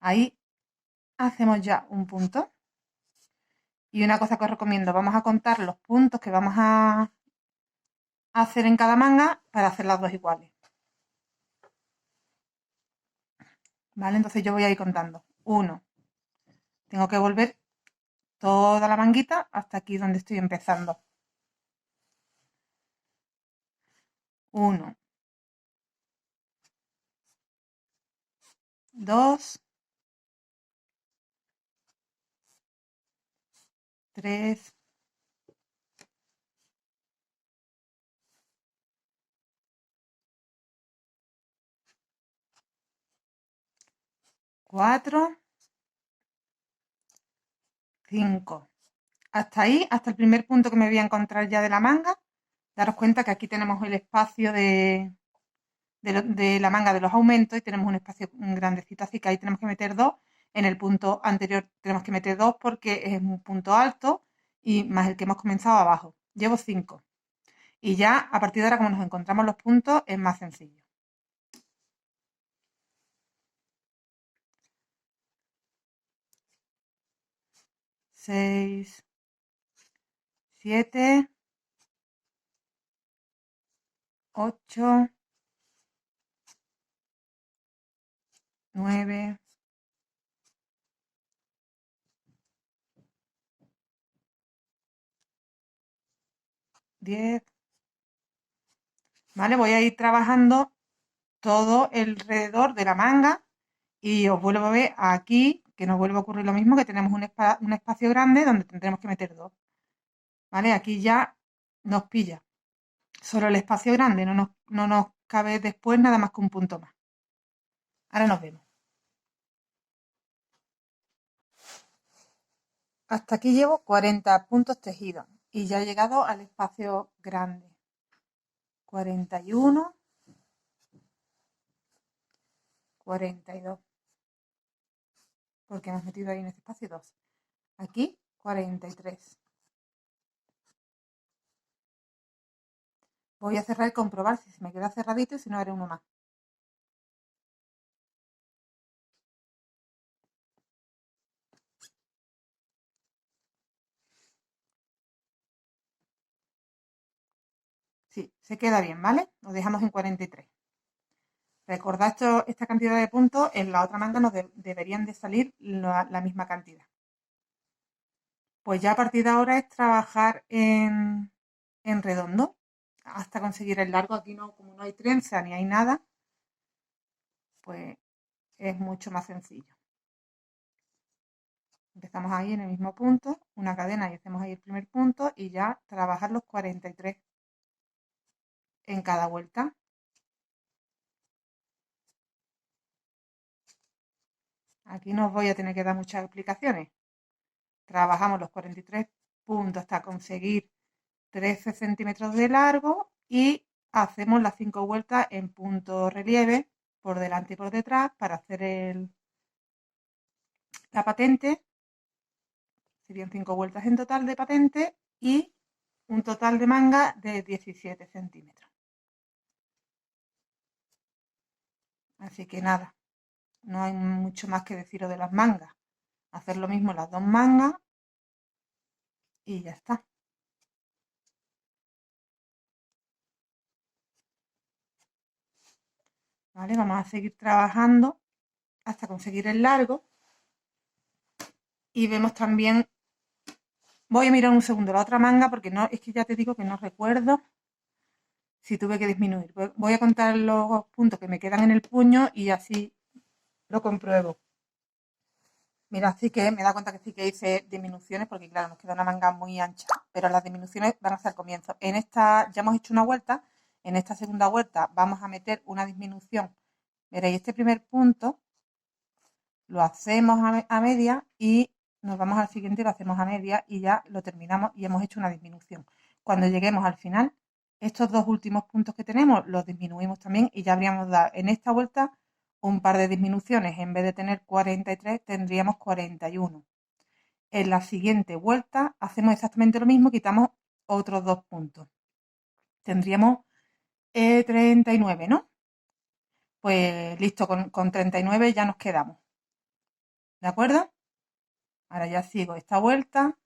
Ahí hacemos ya un punto. Y una cosa que os recomiendo, vamos a contar los puntos que vamos a hacer en cada manga para hacer las dos iguales. ¿Vale? Entonces yo voy a ir contando. 1. Tengo que volver toda la manguita hasta aquí donde estoy empezando. 1, 2, 3, 4, 5. Hasta ahí, hasta el primer punto que me voy a encontrar ya de la manga. Daros cuenta que aquí tenemos el espacio de la manga de los aumentos y tenemos un espacio grandecito, así que ahí tenemos que meter 2. En el punto anterior tenemos que meter 2 porque es un punto alto y más el que hemos comenzado abajo. Llevo 5. Y ya a partir de ahora, como nos encontramos los puntos, es más sencillo. 6, 7, 8, 9, 10. ¿Vale? Voy a ir trabajando todo alrededor de la manga y os vuelvo a ver aquí, que nos vuelve a ocurrir lo mismo, que tenemos un espacio grande donde tendremos que meter 2. ¿Vale? Aquí ya nos pilla solo el espacio grande, no nos cabe después nada más que un punto más. Ahora nos vemos. Hasta aquí llevo 40 puntos tejidos y ya he llegado al espacio grande. 41, 42, porque hemos metido ahí en este espacio 2. Aquí 43. Voy a cerrar y comprobar si se me queda cerradito y si no haré uno más. Sí, se queda bien, ¿vale? Lo dejamos en 43. Recordad esta cantidad de puntos, en la otra manga nos deberían de salir la misma cantidad. Pues ya a partir de ahora es trabajar en redondo hasta conseguir el largo. Aquí no, como no hay trenza ni hay nada, pues es mucho más sencillo. Empezamos ahí en el mismo punto, una cadena y hacemos ahí el primer punto y ya trabajar los 43 en cada vuelta. Aquí no os voy a tener que dar muchas explicaciones. Trabajamos los 43 puntos hasta conseguir 13 centímetros de largo y hacemos las 5 vueltas en punto relieve por delante y por detrás para hacer la patente. Serían 5 vueltas en total de patente y un total de manga de 17 centímetros. Así que nada, no hay mucho más que deciros de las mangas. Hacer lo mismo las dos mangas y ya está. ¿Vale? Vamos a seguir trabajando hasta conseguir el largo. Y vemos también, voy a mirar un segundo la otra manga porque no, es que ya te digo que no recuerdo si tuve que disminuir. Voy a contar los puntos que me quedan en el puño y así lo compruebo. Mira, sí que me da cuenta que sí que hice disminuciones porque claro, nos queda una manga muy ancha, pero las disminuciones van hacia el comienzo. En esta ya hemos hecho una vuelta En esta segunda vuelta vamos a meter una disminución. Veréis, este primer punto lo hacemos a media y nos vamos al siguiente y lo hacemos a media y ya lo terminamos y hemos hecho una disminución. Cuando lleguemos al final, estos dos últimos puntos que tenemos los disminuimos también y ya habríamos dado en esta vuelta un par de disminuciones. En vez de tener 43, tendríamos 41. En la siguiente vuelta hacemos exactamente lo mismo, quitamos otros dos puntos. Tendríamos 39, ¿no? Pues listo, con 39 ya nos quedamos. ¿De acuerdo? Ahora ya sigo esta vuelta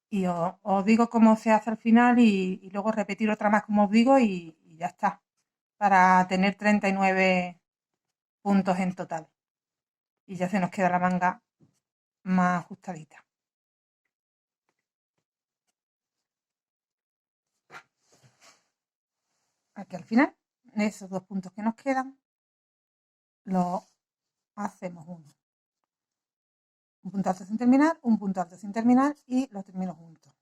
y os digo cómo se hace al final y luego repetir otra más como os digo y ya está. Para tener 39 puntos en total. Y ya se nos queda la manga más ajustadita. Aquí al final, esos dos puntos que nos quedan, los hacemos uno. Un punto alto sin terminar, un punto alto sin terminar y los termino juntos.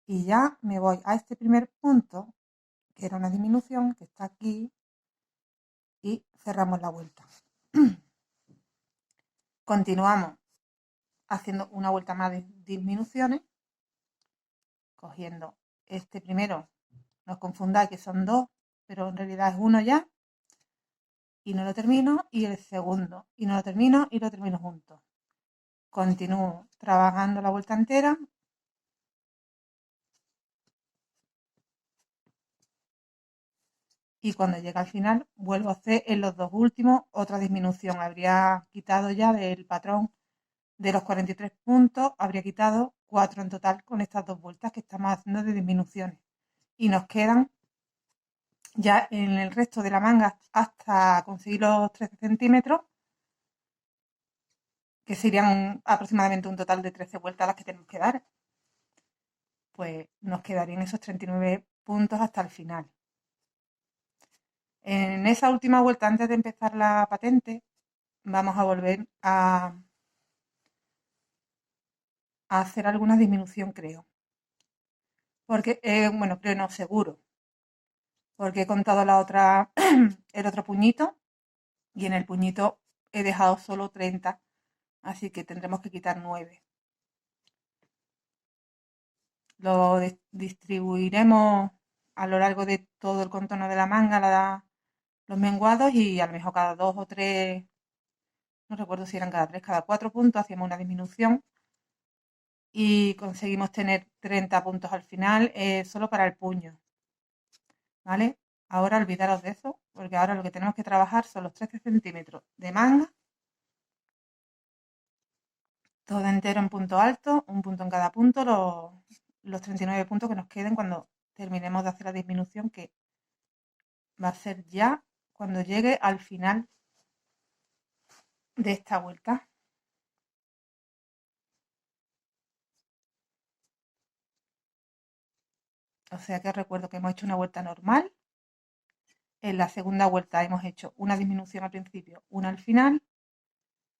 Y ya me voy a este primer punto, que era una disminución, que está aquí, y cerramos la vuelta. Continuamos haciendo una vuelta más de disminuciones, cogiendo este primero, no os confundáis que son dos, pero en realidad es uno ya, y no lo termino, y el segundo, y no lo termino, y lo termino juntos. Continúo trabajando la vuelta entera. Y cuando llega al final vuelvo a hacer en los dos últimos otra disminución. Habría quitado ya del patrón de los 43 puntos, habría quitado 4 en total con estas dos vueltas que estamos haciendo de disminuciones. Y nos quedan ya en el resto de la manga hasta conseguir los 13 centímetros, que serían aproximadamente un total de 13 vueltas las que tenemos que dar. Pues nos quedarían esos 39 puntos hasta el final. En esa última vuelta, antes de empezar la patente, vamos a volver a hacer alguna disminución, creo. Porque, bueno, creo no, seguro. Porque he contado el otro puñito y en el puñito he dejado solo 30. Así que tendremos que quitar 9. Lo distribuiremos a lo largo de todo el contorno de la manga, los menguados y a lo mejor cada 2 o 3, no recuerdo si eran cada 3, cada 4 puntos, hacíamos una disminución y conseguimos tener 30 puntos al final solo para el puño, ¿vale? Ahora olvidaros de eso, porque ahora lo que tenemos que trabajar son los 13 centímetros de manga, todo entero en punto alto, un punto en cada punto, los 39 puntos que nos queden cuando terminemos de hacer la disminución, que va a ser ya cuando llegue al final de esta vuelta. O sea que recuerdo que hemos hecho una vuelta normal. En la segunda vuelta hemos hecho una disminución al principio, una al final.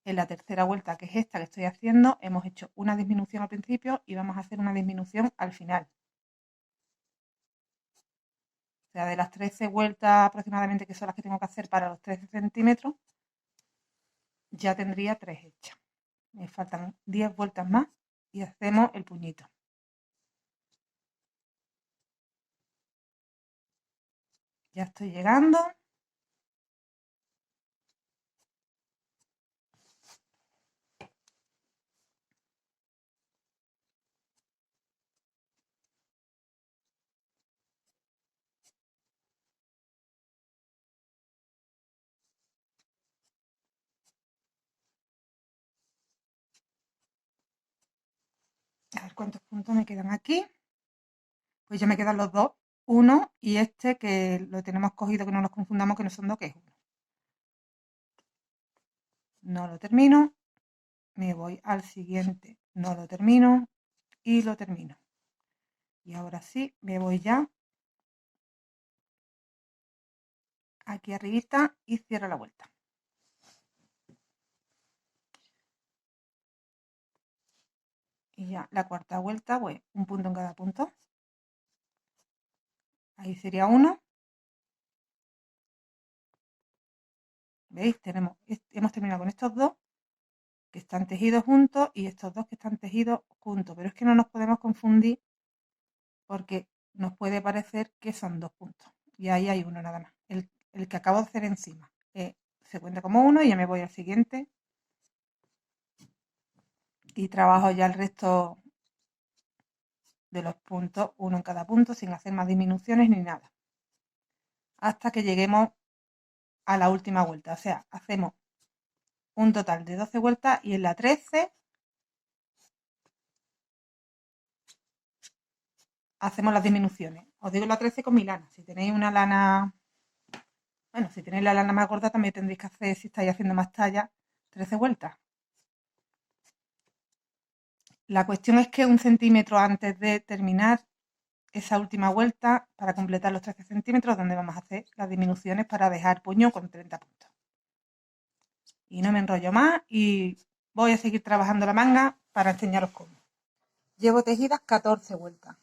En la tercera vuelta, que es esta que estoy haciendo, hemos hecho una disminución al principio y vamos a hacer una disminución al final. O sea, de las 13 vueltas aproximadamente, que son las que tengo que hacer para los 13 centímetros, ya tendría 3 hechas. Me faltan 10 vueltas más y hacemos el puñito. Ya estoy llegando. A ver cuántos puntos me quedan aquí. Pues ya me quedan los dos, uno y este que lo tenemos cogido, que no nos confundamos, que no son dos, que es uno. No lo termino, me voy al siguiente, no lo termino y lo termino. Y ahora sí, me voy ya aquí arribita y cierro la vuelta. Y ya la cuarta vuelta, pues un punto en cada punto. Ahí sería 1. ¿Veis? Hemos terminado con estos dos que están tejidos juntos y estos dos que están tejidos juntos. Pero es que no nos podemos confundir porque nos puede parecer que son 2 puntos. Y ahí hay uno nada más. El que acabo de hacer encima. Se cuenta como 1 y ya me voy al siguiente. Y trabajo ya el resto de los puntos, uno en cada punto, sin hacer más disminuciones ni nada. Hasta que lleguemos a la última vuelta. O sea, hacemos un total de 12 vueltas y en la 13 hacemos las disminuciones. Os digo la 13 con mi lana. Si tenéis una lana, bueno, si tenéis la lana más gorda también tendréis que hacer, si estáis haciendo más talla, 13 vueltas. La cuestión es que 1 centímetro antes de terminar esa última vuelta, para completar los 13 centímetros, donde vamos a hacer las disminuciones para dejar puño con 30 puntos. Y no me enrollo más y voy a seguir trabajando la manga para enseñaros cómo. Llevo tejidas 14 vueltas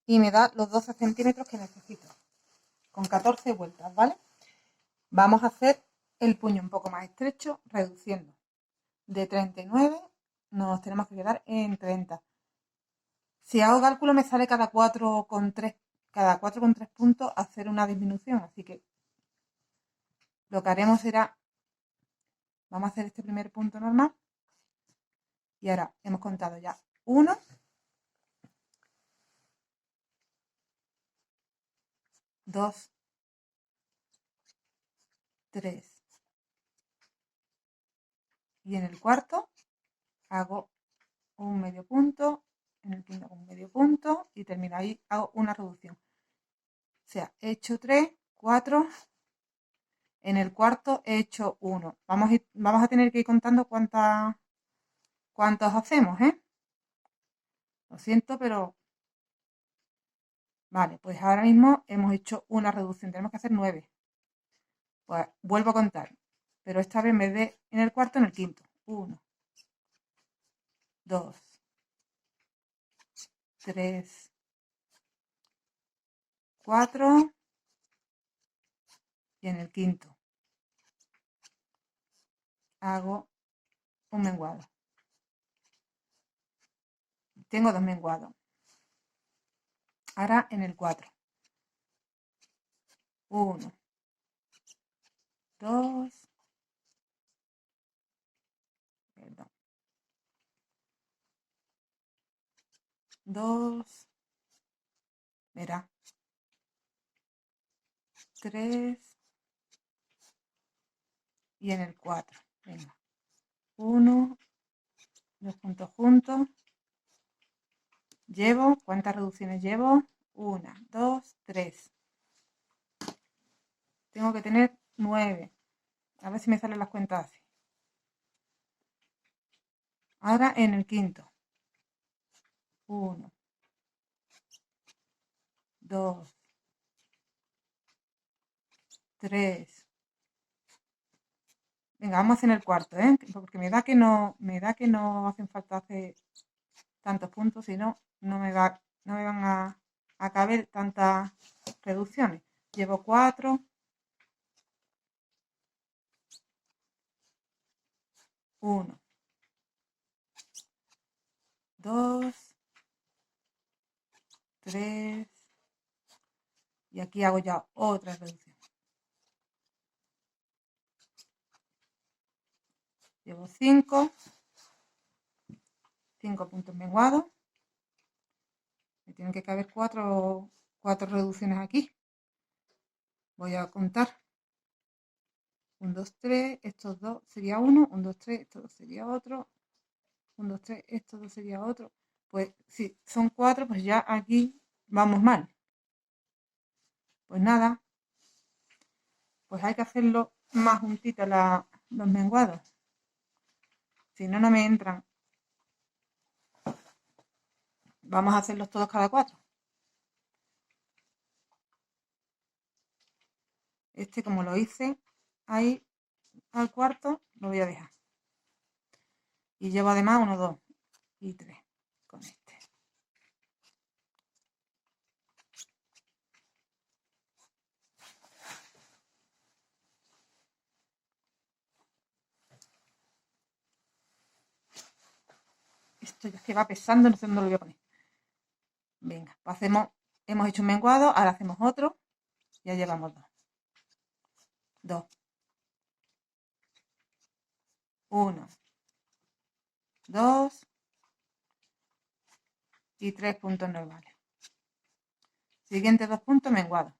y me da los 12 centímetros que necesito con 14 vueltas, ¿vale? Vamos a hacer el puño un poco más estrecho, reduciendo. De 39 nos tenemos que quedar en 30. Si hago cálculo me sale cada 4,3 puntos hacer una disminución, así que lo que haremos será, vamos a hacer este primer punto normal y ahora hemos contado ya 1, 2, 3 y en el cuarto hago un medio punto, en el quinto un medio punto y termino ahí, hago una reducción. O sea, he hecho 3, 4, en el cuarto he hecho 1. Vamos a tener que ir contando cuántos hacemos, ¿eh? Lo siento, pero... Vale, pues ahora mismo hemos hecho una reducción, tenemos que hacer 9. Pues vuelvo a contar, pero esta vez en vez de en el cuarto, en el quinto. 1, 2, 3, 4 y en el quinto hago un menguado. Tengo 2 menguados. Ahora en el 4. 1, 2, perdón, 2, verá, 3 y en el 4. Venga, 1, 2 puntos juntos. Llevo, ¿cuántas reducciones llevo? 1, 2, 3. Tengo que tener 9. A ver si me salen las cuentas así. Ahora en el quinto. 1, 2, 3. Venga, vamos a hacer el cuarto, ¿eh? Porque me da que no hacen falta hacer tantos puntos, si no, no me van a caber tantas reducciones. Llevo 4, 1, 2, 3 y aquí hago ya otra reducción. Llevo 5 puntos menguados. Me tienen que caber 4 reducciones aquí. Voy a contar. 1, 2, 3, estos dos sería 1, 1, 2, 3, estos dos sería otro, 1, 2, 3, estos dos sería otro. Pues si son 4, pues ya aquí vamos mal. Pues nada, pues hay que hacerlo más juntitos los menguados. Si no, no me entran. Vamos a hacerlos todos cada 4. Este, como lo hice ahí al cuarto, lo voy a dejar. Y llevo además 1, 2 y 3 con este. esto ya es que va pesando, no sé dónde lo voy a poner. Venga, pues hemos hecho un menguado, ahora hacemos otro. Ya llevamos dos. 2, 1, 2 y 3 puntos normales. Siguientes 2 puntos menguados.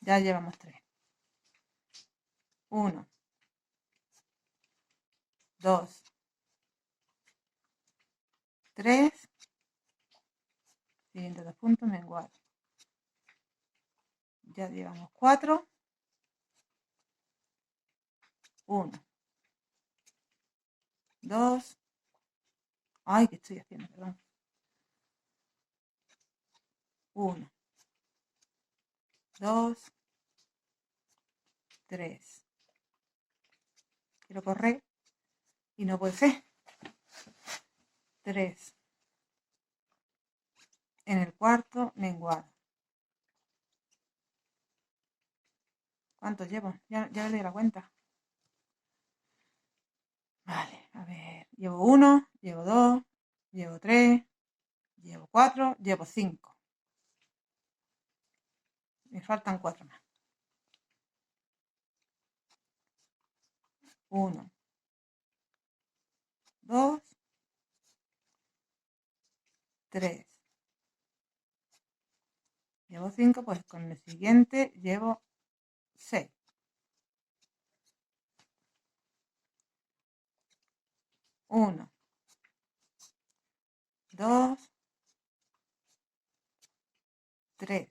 Ya llevamos 3. 1, 2, 3. Siguientes 2 puntos menguados. Ya llevamos 4. 1, 2. Ay, ¿qué estoy haciendo? Perdón. 1, 2, 3. Quiero correr y no puede ser. 3. En el cuarto menguado. ¿Cuántos llevo? Ya le doy la cuenta. Vale, a ver. Llevo 1, llevo 2, llevo 3, llevo 4, llevo 5. Me faltan 4 más. 1, 2, 3. Llevo 5, pues con el siguiente llevo 6. 1, 2, 3.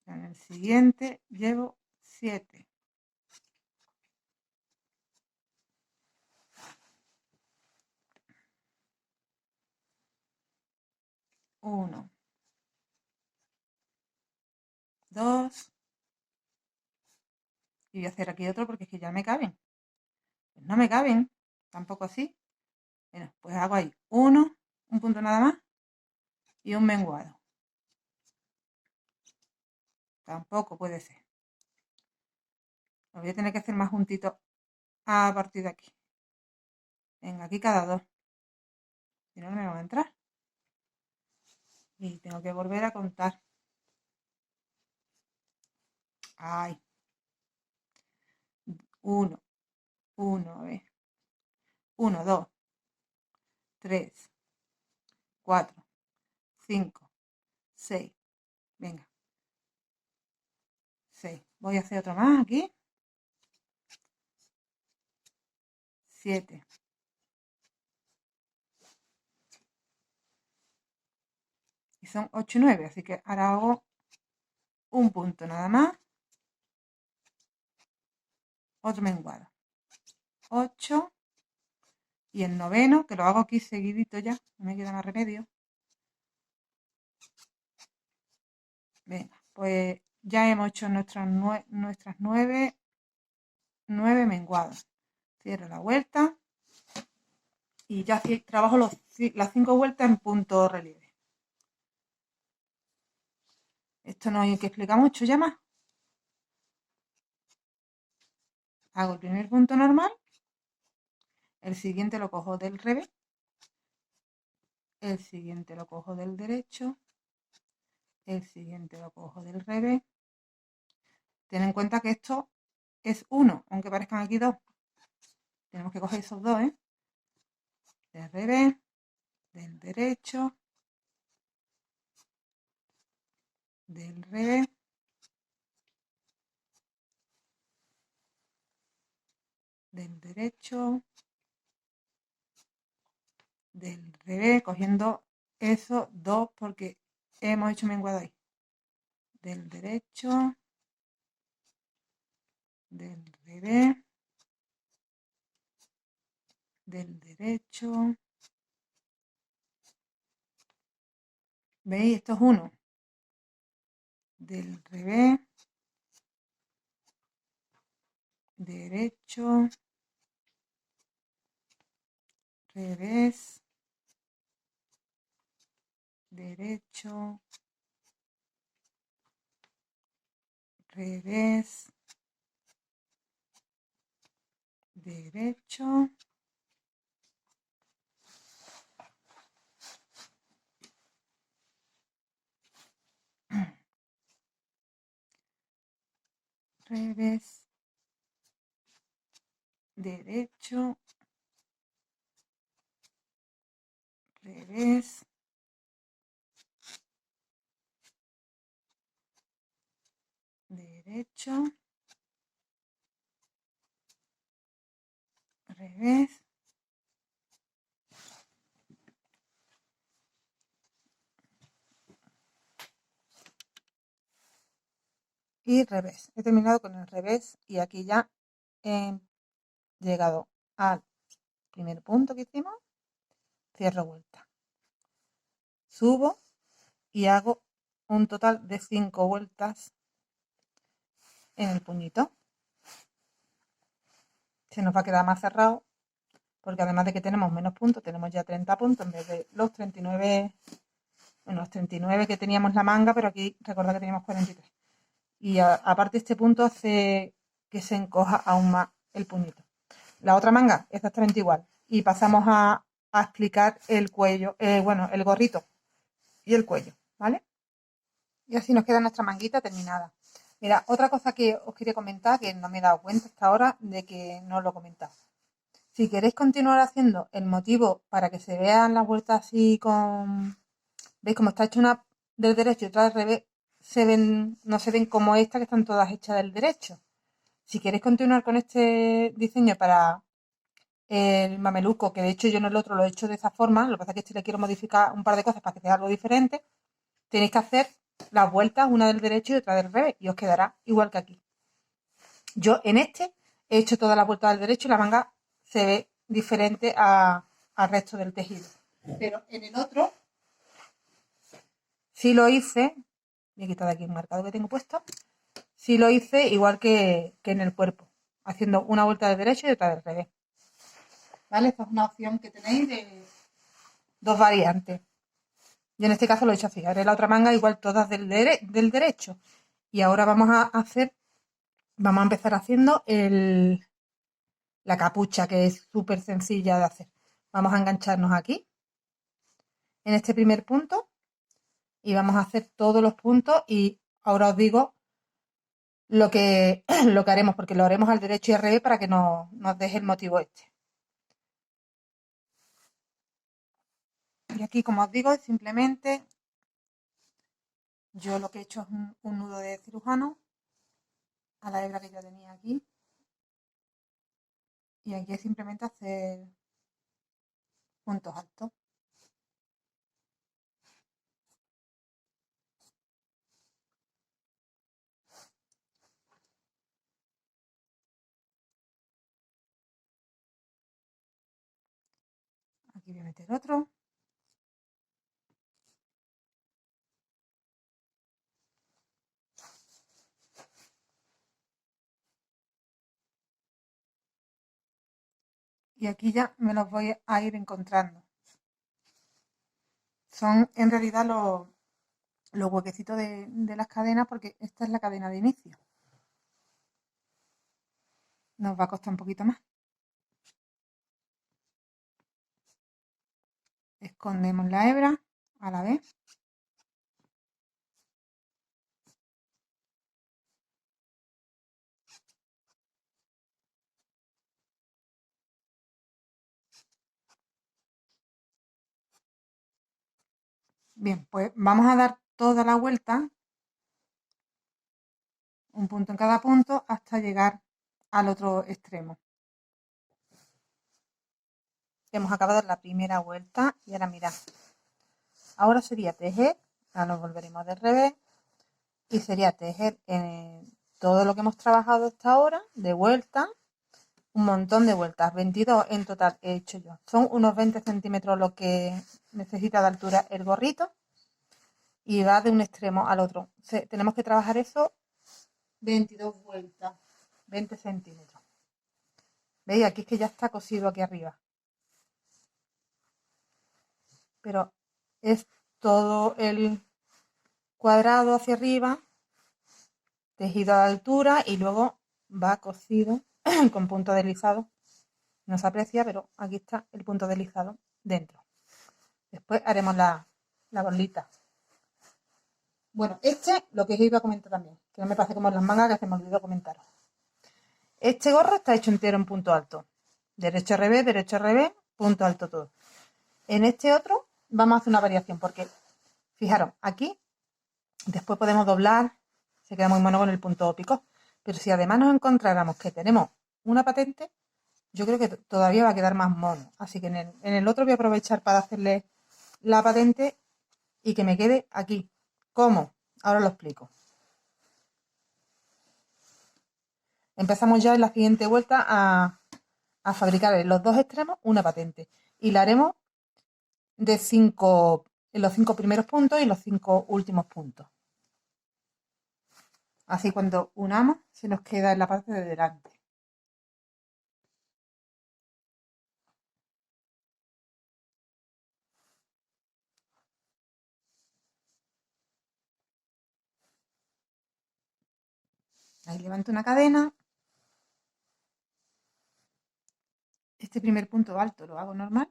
En el siguiente llevo 7. 1, 2. Y voy a hacer aquí otro porque es que ya me caben. Pues no me caben. Tampoco así. Bueno, pues hago ahí 1, un punto nada más. Y un menguado. Tampoco puede ser. Lo voy a tener que hacer más juntito a partir de aquí. Venga, aquí cada 2. Si no, no me van a entrar. Y tengo que volver a contar. Ay. 1, 1, a ver. 1, 2, 3, 4, 5, 6. Venga. 6. Voy a hacer otro más aquí. 7. Y son 8 y 9. Así que ahora hago un punto nada más. Otro menguado. 8. Y el noveno, que lo hago aquí seguidito ya. No me queda más remedio. Venga, pues ya hemos hecho nuestras 9 menguados. Cierro la vuelta. Y ya trabajo las 5 vueltas en punto relieve. Esto no hay que explicar mucho ya más. Hago el primer punto normal. El siguiente lo cojo del revés. El siguiente lo cojo del derecho. El siguiente lo cojo del revés. Ten en cuenta que esto es 1, aunque parezcan aquí 2. Tenemos que coger esos 2, ¿eh? Del revés, del derecho, del revés, del derecho, del revés, cogiendo esos 2 porque hemos hecho menguado ahí. Del derecho, del revés, del derecho. ¿Veis? Esto es 1. Del revés, derecho, revés, derecho, revés, derecho, revés, derecho, revés, derecho, revés, y revés. He terminado con el revés y aquí ya he llegado al primer punto que hicimos, cierro vuelta, subo y hago un total de 5 vueltas en el puñito. Se nos va a quedar más cerrado porque además de que tenemos menos puntos, tenemos ya 30 puntos en vez de los 39, bueno, los 39 que teníamos la manga, pero aquí recordad que teníamos 43. Y aparte este punto hace que se encoja aún más el puñito. La otra manga exactamente igual. Y pasamos a explicar el cuello, bueno, el gorrito y el cuello, ¿vale? Y así nos queda nuestra manguita terminada. Mira, otra cosa que os quería comentar, que no me he dado cuenta hasta ahora de que no os lo he comentado. Si queréis continuar haciendo el motivo para que se vean las vueltas así con... ¿Veis cómo está hecha una del derecho y otra del revés? No se ven como esta que están todas hechas del derecho. Si queréis continuar con este diseño para el mameluco, que de hecho yo en el otro lo he hecho de esa forma, lo que pasa es que este le quiero modificar un par de cosas para que sea algo diferente, tenéis que hacer las vueltas, una del derecho y otra del revés, y os quedará igual que aquí. Yo en este he hecho todas las vueltas del derecho y la manga se ve diferente al resto del tejido. Pero en el otro sí lo hice, voy a quitar de aquí un marcador que tengo puesto, sí lo hice igual que en el cuerpo, haciendo una vuelta del derecho y otra del revés. ¿Vale? Esta es una opción que tenéis de dos variantes. Yo en este caso lo he hecho así. Haré la otra manga igual todas del derecho. Y ahora vamos a empezar haciendo la capucha, que es súper sencilla de hacer. Vamos a engancharnos aquí, en este primer punto, y vamos a hacer todos los puntos y ahora os digo lo que, lo que haremos, porque lo haremos al derecho y al revés para que nos deje el motivo este. Y aquí, como os digo, simplemente yo lo que he hecho es un nudo de cirujano a la hebra que ya tenía aquí. Y aquí es simplemente hacer puntos altos. Aquí voy a meter otro. Y aquí ya me los voy a ir encontrando. Son en realidad los huequecitos de las cadenas porque esta es la cadena de inicio. Nos va a costar un poquito más. Escondemos la hebra a la vez. Bien, pues vamos a dar toda la vuelta, un punto en cada punto, hasta llegar al otro extremo. Hemos acabado la primera vuelta y ahora mirad. Ahora sería tejer, ahora nos volveremos del revés y sería tejer todo lo que hemos trabajado hasta ahora, de vuelta, un montón de vueltas, 22 en total he hecho yo. Son unos 20 centímetros lo que necesita de altura el gorrito y va de un extremo al otro. Tenemos que trabajar eso 22 vueltas, 20 centímetros. ¿Veis? Aquí es que ya está cosido aquí arriba. Pero es todo el cuadrado hacia arriba, tejido a la altura y luego va cosido con punto deslizado No se aprecia, pero aquí está el punto deslizado dentro. Después haremos la bolita. Bueno, lo que os iba a comentar también, que no me pase como en las mangas que se me olvidó comentaros. Este gorro está hecho entero en punto alto. Derecho al revés, punto alto todo. En este otro vamos a hacer una variación porque, fijaros, aquí después podemos doblar, se queda muy mono con el punto pico. Pero si además nos encontráramos que tenemos una patente, yo creo que todavía va a quedar más mono. Así que en el otro voy a aprovechar para hacerle la patente y que me quede aquí. ¿Cómo? Ahora lo explico. Empezamos ya en la siguiente vuelta a fabricar en los dos extremos una patente. Y la haremos de 5 en los 5 primeros puntos y los 5 últimos puntos. Así cuando unamos se nos queda en la parte de delante. Ahí levanto una cadena. Este primer punto alto lo hago normal.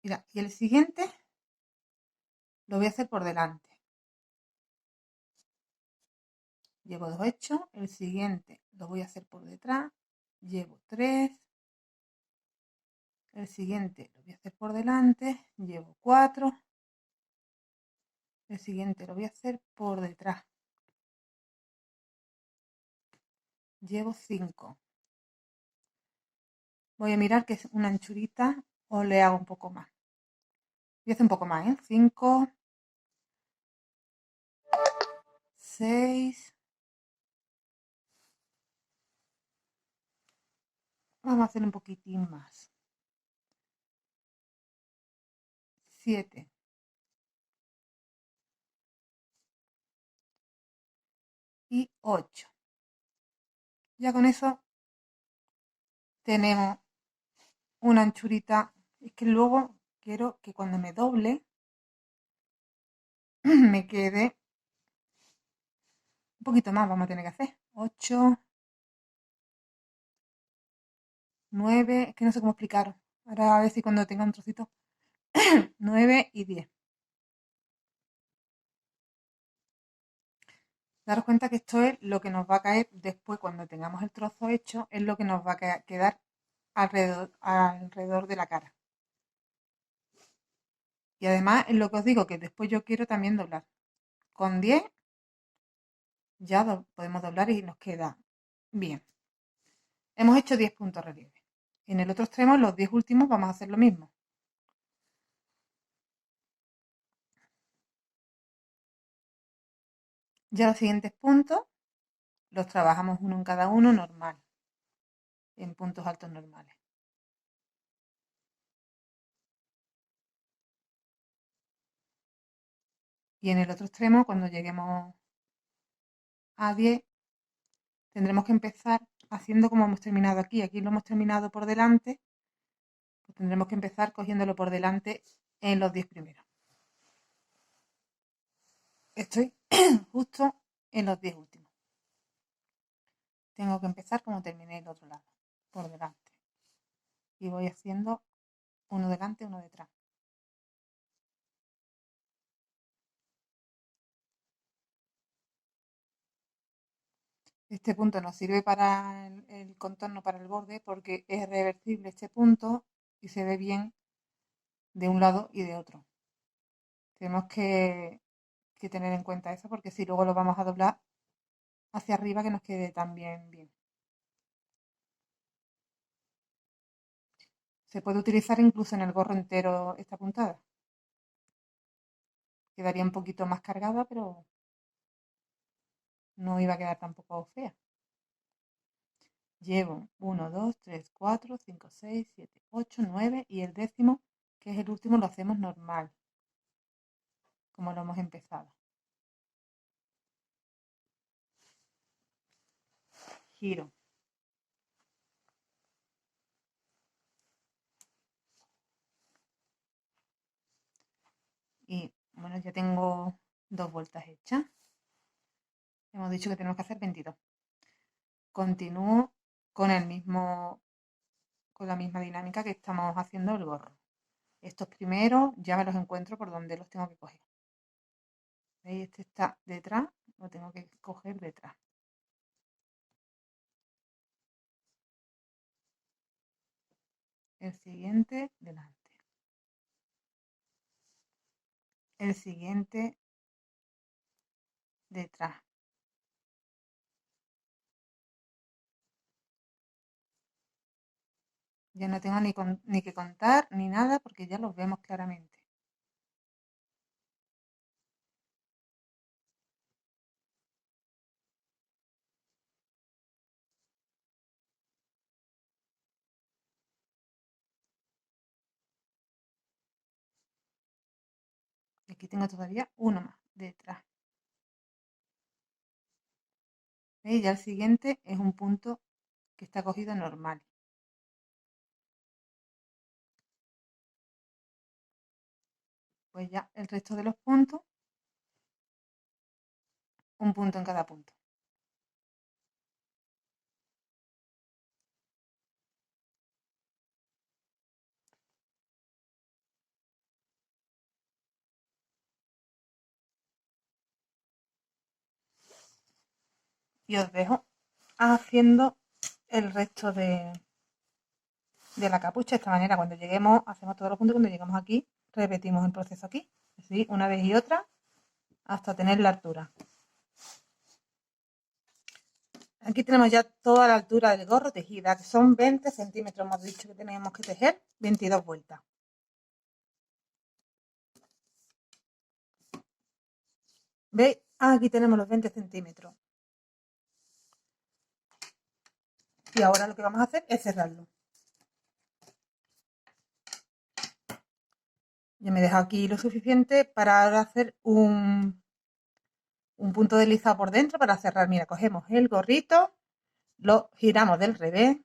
Mira, y el siguiente lo voy a hacer por delante. Llevo 2 hechos. El siguiente lo voy a hacer por detrás. Llevo 3. El siguiente lo voy a hacer por delante. Llevo 4. El siguiente lo voy a hacer por detrás. Llevo 5. Voy a mirar que es una anchurita o le hago un poco más. Voy a hacer un poco más, ¿eh? 5, 6. Vamos a hacer un poquitín más. 7. Y 8. Ya con eso tenemos una anchurita. Es que luego quiero que cuando me doble me quede un poquito más. Vamos a tener que hacer 8, 9. Es que no sé cómo explicaros. Ahora a ver si cuando tenga un trocito. 9 y 10. Daros cuenta que esto es lo que nos va a caer después cuando tengamos el trozo hecho, es lo que nos va a quedar alrededor de la cara. Y además es lo que os digo, que después yo quiero también doblar. Con 10 ya podemos doblar y nos queda bien. Hemos hecho 10 puntos relieve. En el otro extremo, los 10 últimos, vamos a hacer lo mismo. Ya los siguientes puntos los trabajamos uno en cada uno normal, en puntos altos normales. Y en el otro extremo, cuando lleguemos a 10, tendremos que empezar haciendo como hemos terminado aquí. Aquí lo hemos terminado por delante, pues tendremos que empezar cogiéndolo por delante en los 10 primeros. Estoy justo en los 10 últimos. Tengo que empezar como terminé el otro lado, por delante. Y voy haciendo uno delante, uno detrás. Este punto nos sirve para el contorno, para el borde, porque es reversible este punto y se ve bien de un lado y de otro. Tenemos que tener en cuenta eso, porque si luego lo vamos a doblar hacia arriba, que nos quede también bien. Se puede utilizar incluso en el gorro entero esta puntada. Quedaría un poquito más cargada, pero no iba a quedar tampoco fea. Llevo 1, 2, 3, 4, 5, 6, 7, 8, 9 y el décimo, que es el último, lo hacemos normal, como lo hemos empezado. Giro. Y bueno, ya tengo 2 vueltas hechas. Hemos dicho que tenemos que hacer 22. Continúo con con la misma dinámica que estamos haciendo el gorro. Estos primeros ya me los encuentro por donde los tengo que coger. ¿Veis? Este está detrás, lo tengo que coger detrás. El siguiente delante. El siguiente detrás. Ya no tengo ni que contar ni nada porque ya los vemos claramente. Aquí tengo todavía uno más detrás. ¿Veis? Ya el siguiente es un punto que está cogido normal. Pues ya el resto de los puntos, un punto en cada punto. Y os dejo haciendo el resto de la capucha de esta manera. Cuando lleguemos, hacemos todos los puntos. Cuando llegamos aquí, repetimos el proceso aquí. Así, una vez y otra, hasta tener la altura. Aquí tenemos ya toda la altura del gorro tejida, que son 20 centímetros. Hemos dicho que tenemos que tejer 22 vueltas. ¿Veis? Aquí tenemos los 20 centímetros. Y ahora lo que vamos a hacer es cerrarlo. Yo me dejo aquí lo suficiente para ahora hacer un punto deslizado por dentro para cerrar. Mira, cogemos el gorrito, lo giramos del revés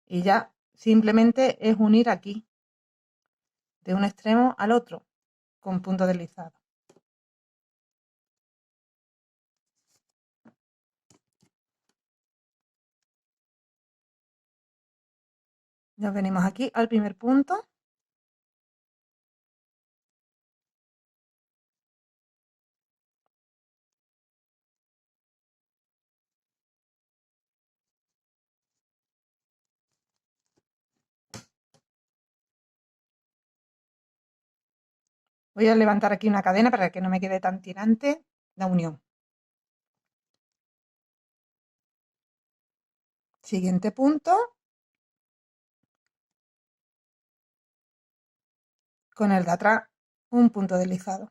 y ya simplemente es unir aquí de un extremo al otro con punto deslizado. Nos venimos aquí al primer punto. Voy a levantar aquí una cadena para que no me quede tan tirante la unión. Siguiente punto. Con el de atrás un punto deslizado.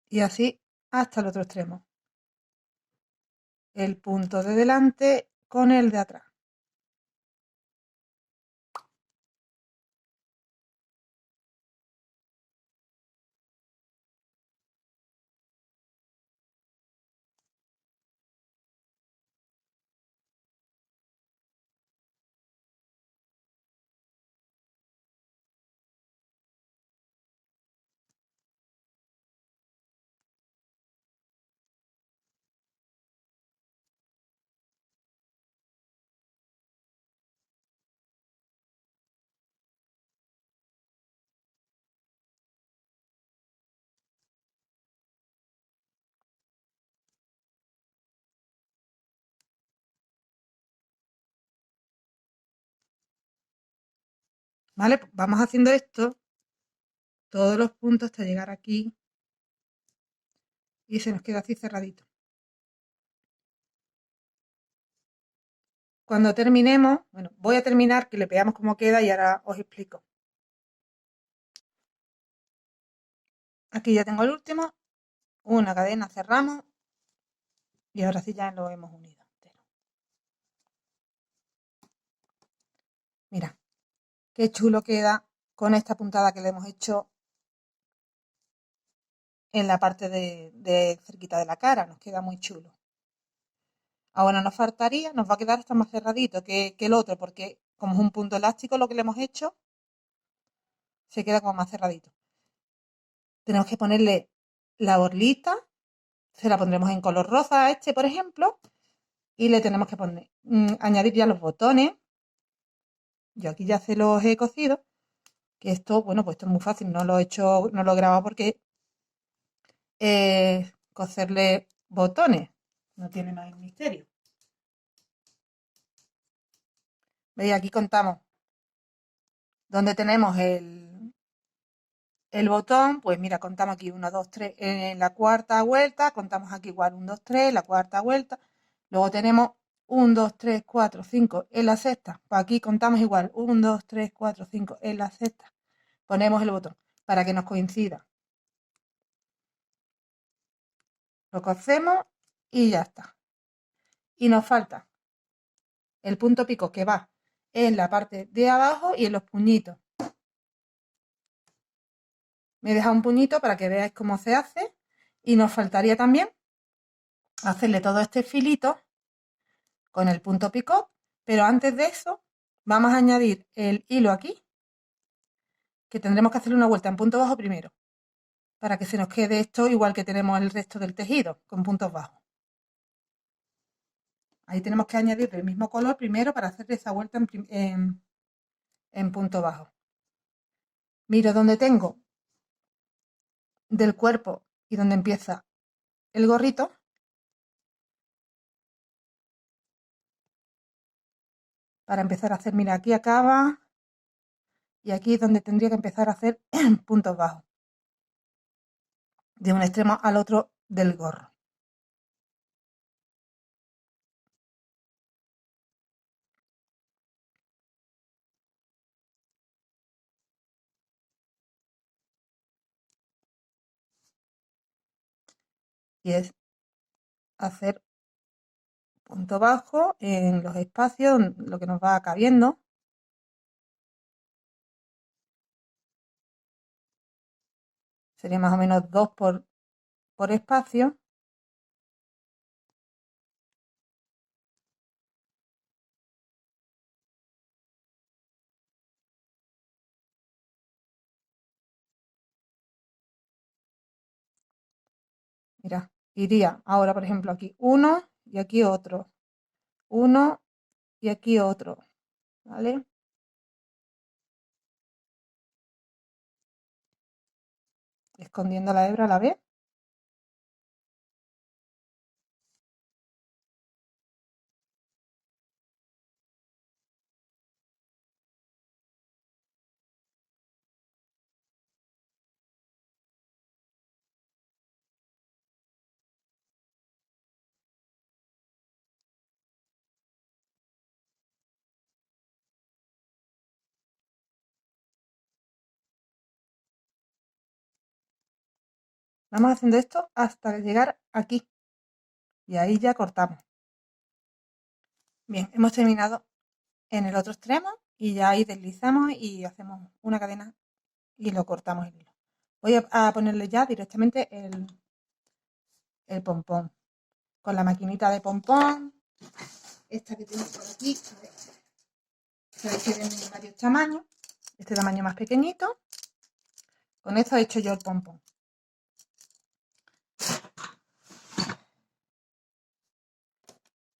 Y así hasta el otro extremo. El punto de delante con el de atrás. ¿Vale? Pues vamos haciendo esto, todos los puntos hasta llegar aquí y se nos queda así cerradito. Cuando terminemos, bueno, voy a terminar, que le veamos cómo queda y ahora os explico. Aquí ya tengo el último, una cadena, cerramos y ahora sí ya lo hemos unido entero. Mira, qué chulo queda con esta puntada que le hemos hecho en la parte de cerquita de la cara, nos queda muy chulo. Ahora nos faltaría, nos va a quedar hasta más cerradito que el otro, porque como es un punto elástico lo que le hemos hecho, se queda como más cerradito. Tenemos que ponerle la borlita, se la pondremos en color rosa a este, por ejemplo, y le tenemos que poner, añadir ya los botones. Yo aquí ya se los he cosido, que esto, bueno, pues esto es muy fácil, no lo he hecho, no lo he grabado porque coserle botones, no tiene más misterio. ¿Veis? Aquí contamos donde tenemos el botón, pues mira, contamos aquí 1, 2, 3, en la cuarta vuelta, contamos aquí igual 1, 2, 3, la cuarta vuelta, luego tenemos 1, 2, 3, 4, 5 en la sexta, pues aquí contamos igual 1, 2, 3, 4, 5 en la sexta, ponemos el botón para que nos coincida, lo cosemos y ya está. Y nos falta el punto pico que va en la parte de abajo y en los puñitos. Me he dejado un puñito para que veáis cómo se hace y nos faltaría también hacerle todo este filito con el punto picot, pero antes de eso vamos a añadir el hilo aquí, que tendremos que hacerle una vuelta en punto bajo primero, para que se nos quede esto igual que tenemos el resto del tejido, con puntos bajos. Ahí tenemos que añadir el mismo color primero para hacer esa vuelta en punto bajo. Miro donde tengo del cuerpo y donde empieza el gorrito, para empezar a hacer, mira, aquí acaba y aquí es donde tendría que empezar a hacer puntos bajos, de un extremo al otro del gorro. Y es hacer punto bajo en los espacios, lo que nos va cabiendo. Sería más o menos 2 por espacio. Mira, iría ahora, por ejemplo, aquí uno y aquí otro. Uno y aquí otro. ¿Vale? Escondiendo la hebra a la vez. Vamos haciendo esto hasta llegar aquí. Y ahí ya cortamos. Bien, hemos terminado en el otro extremo y ya ahí deslizamos y hacemos una cadena y lo cortamos el hilo. Voy a ponerle ya directamente el pompón. Con la maquinita de pompón, esta que tengo por aquí, sabéis que viene de varios tamaños. Este tamaño más pequeñito. Con esto he hecho yo el pompón.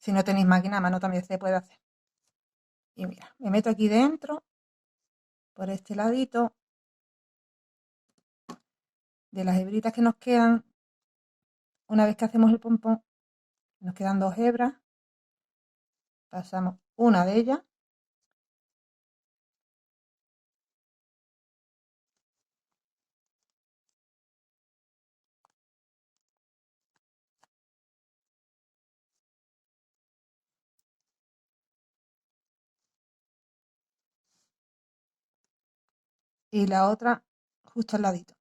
Si no tenéis máquina a mano también se puede hacer. Y mira, me meto aquí dentro, por este ladito, de las hebritas que nos quedan. Una vez que hacemos el pompón, nos quedan 2 hebras. Pasamos una de ellas. Y la otra justo al ladito.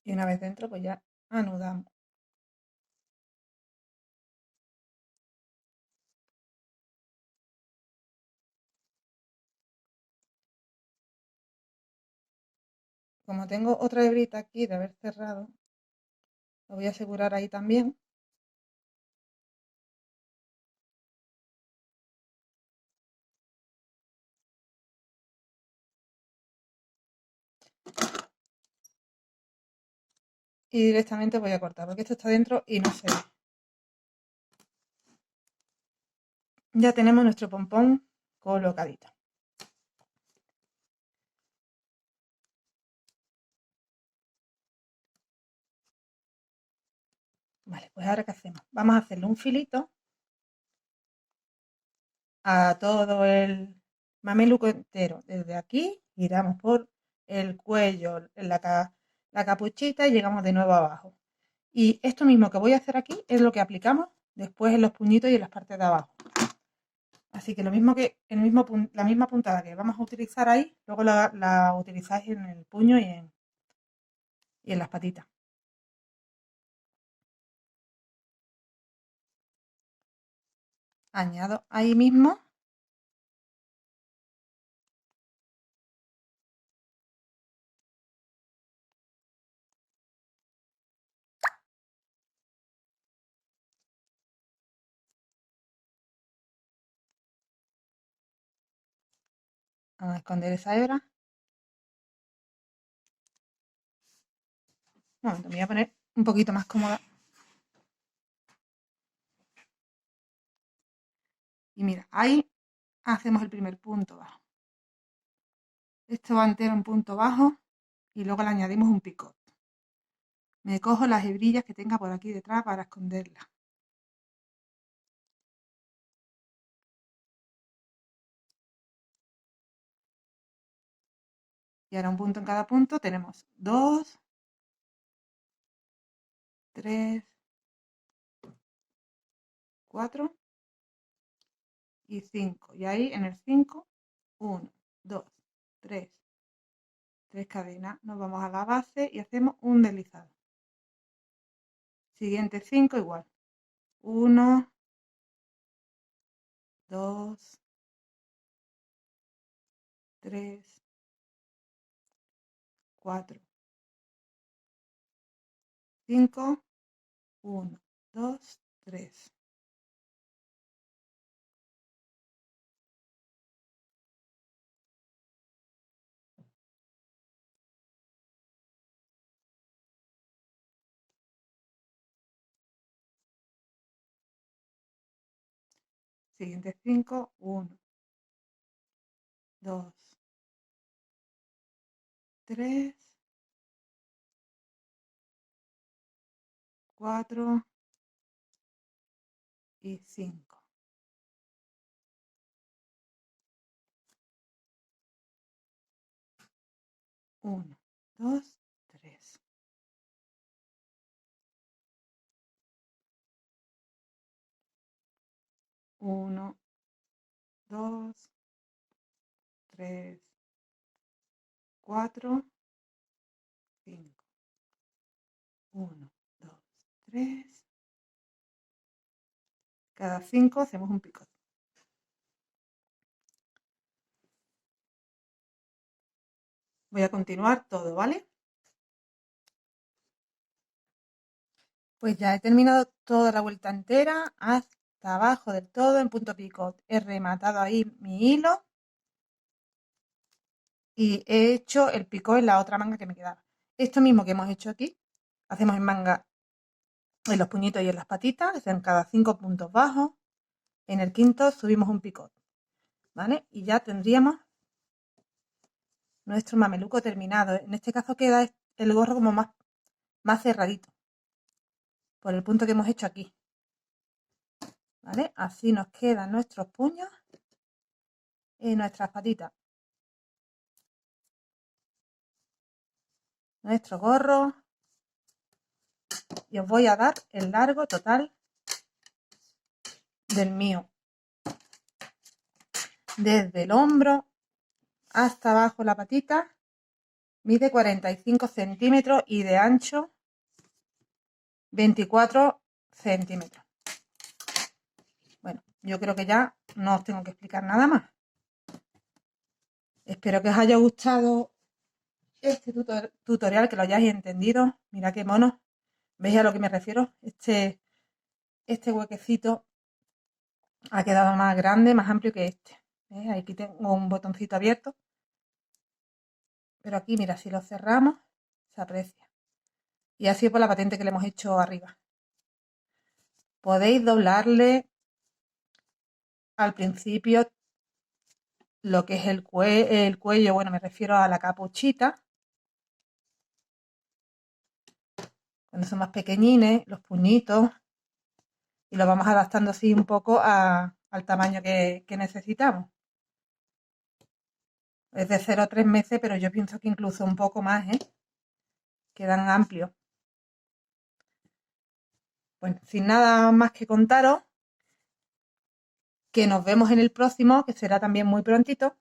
Y una vez dentro, pues ya anudamos. como tengo otra hebrita aquí de haber cerrado, lo voy a asegurar ahí también. Y directamente voy a cortar, porque esto está dentro y no se ve. Ya tenemos nuestro pompón colocadito. Vale, pues ahora ¿qué hacemos? Vamos a hacerle un filito a todo el mameluco entero. Desde aquí giramos por el cuello, la capuchita y llegamos de nuevo abajo. Y esto mismo que voy a hacer aquí es lo que aplicamos después en los puñitos y en las partes de abajo. Así que lo mismo que la misma puntada que vamos a utilizar ahí, luego la utilizáis en el puño y en las patitas. Añado ahí mismo a esconder esa hebra. Un momento, me voy a poner un poquito más cómoda. Y mira, ahí hacemos el primer punto bajo. Esto va entero en punto bajo y luego le añadimos un picot. Me cojo las hebrillas que tenga por aquí detrás para esconderlas. Y ahora un punto en cada punto. Tenemos 2, 3, 4 y 5. Y ahí en el 5, 1, 2, 3 cadenas. Nos vamos a la base y hacemos un deslizado. Siguiente 5 igual. 1, 2, 3, 4, 5, 1, 2, 3. Siguiente 5, 1, 2, 3, 4 y 5. 1, 2, 3. 1, 2, 3, 4, 5. 1, 2, 3. Cada 5 hacemos un picot. Voy a continuar todo, ¿vale? Pues ya he terminado toda la vuelta entera hasta abajo del todo en punto picot. He rematado ahí mi hilo y he hecho el picot en la otra manga que me quedaba. Esto mismo que hemos hecho aquí, hacemos en manga, en los puñitos y en las patitas, en cada 5 puntos bajos. En el quinto subimos un picot, ¿vale? Y ya tendríamos nuestro mameluco terminado. En este caso queda el gorro como más cerradito, por el punto que hemos hecho aquí, ¿vale? Así nos quedan nuestros puños y nuestras patitas. Nuestro gorro. Y os voy a dar el largo total del mío. Desde el hombro hasta abajo la patita. Mide 45 centímetros y de ancho 24 centímetros. Bueno, yo creo que ya no os tengo que explicar nada más. Espero que os haya gustado este tutorial, que lo hayáis entendido. Mira qué mono. ¿Veis a lo que me refiero? Este huequecito ha quedado más grande, más amplio que este. ¿Veis? Aquí tengo un botoncito abierto. Pero aquí, mira, si lo cerramos, se aprecia. Y así es por la patente que le hemos hecho arriba. Podéis doblarle al principio lo que es el cuello, bueno, me refiero a la capuchita, cuando son más pequeñines, los puñitos, y lo vamos adaptando así un poco al tamaño que necesitamos. Es de 0 a 3 meses, pero yo pienso que incluso un poco más, ¿eh? Quedan amplios. Bueno, sin nada más que contaros, que nos vemos en el próximo, que será también muy prontito.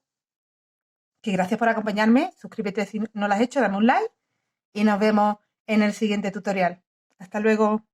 Que gracias por acompañarme, suscríbete si no lo has hecho, dame un like y nos vemos en el siguiente tutorial. Hasta luego.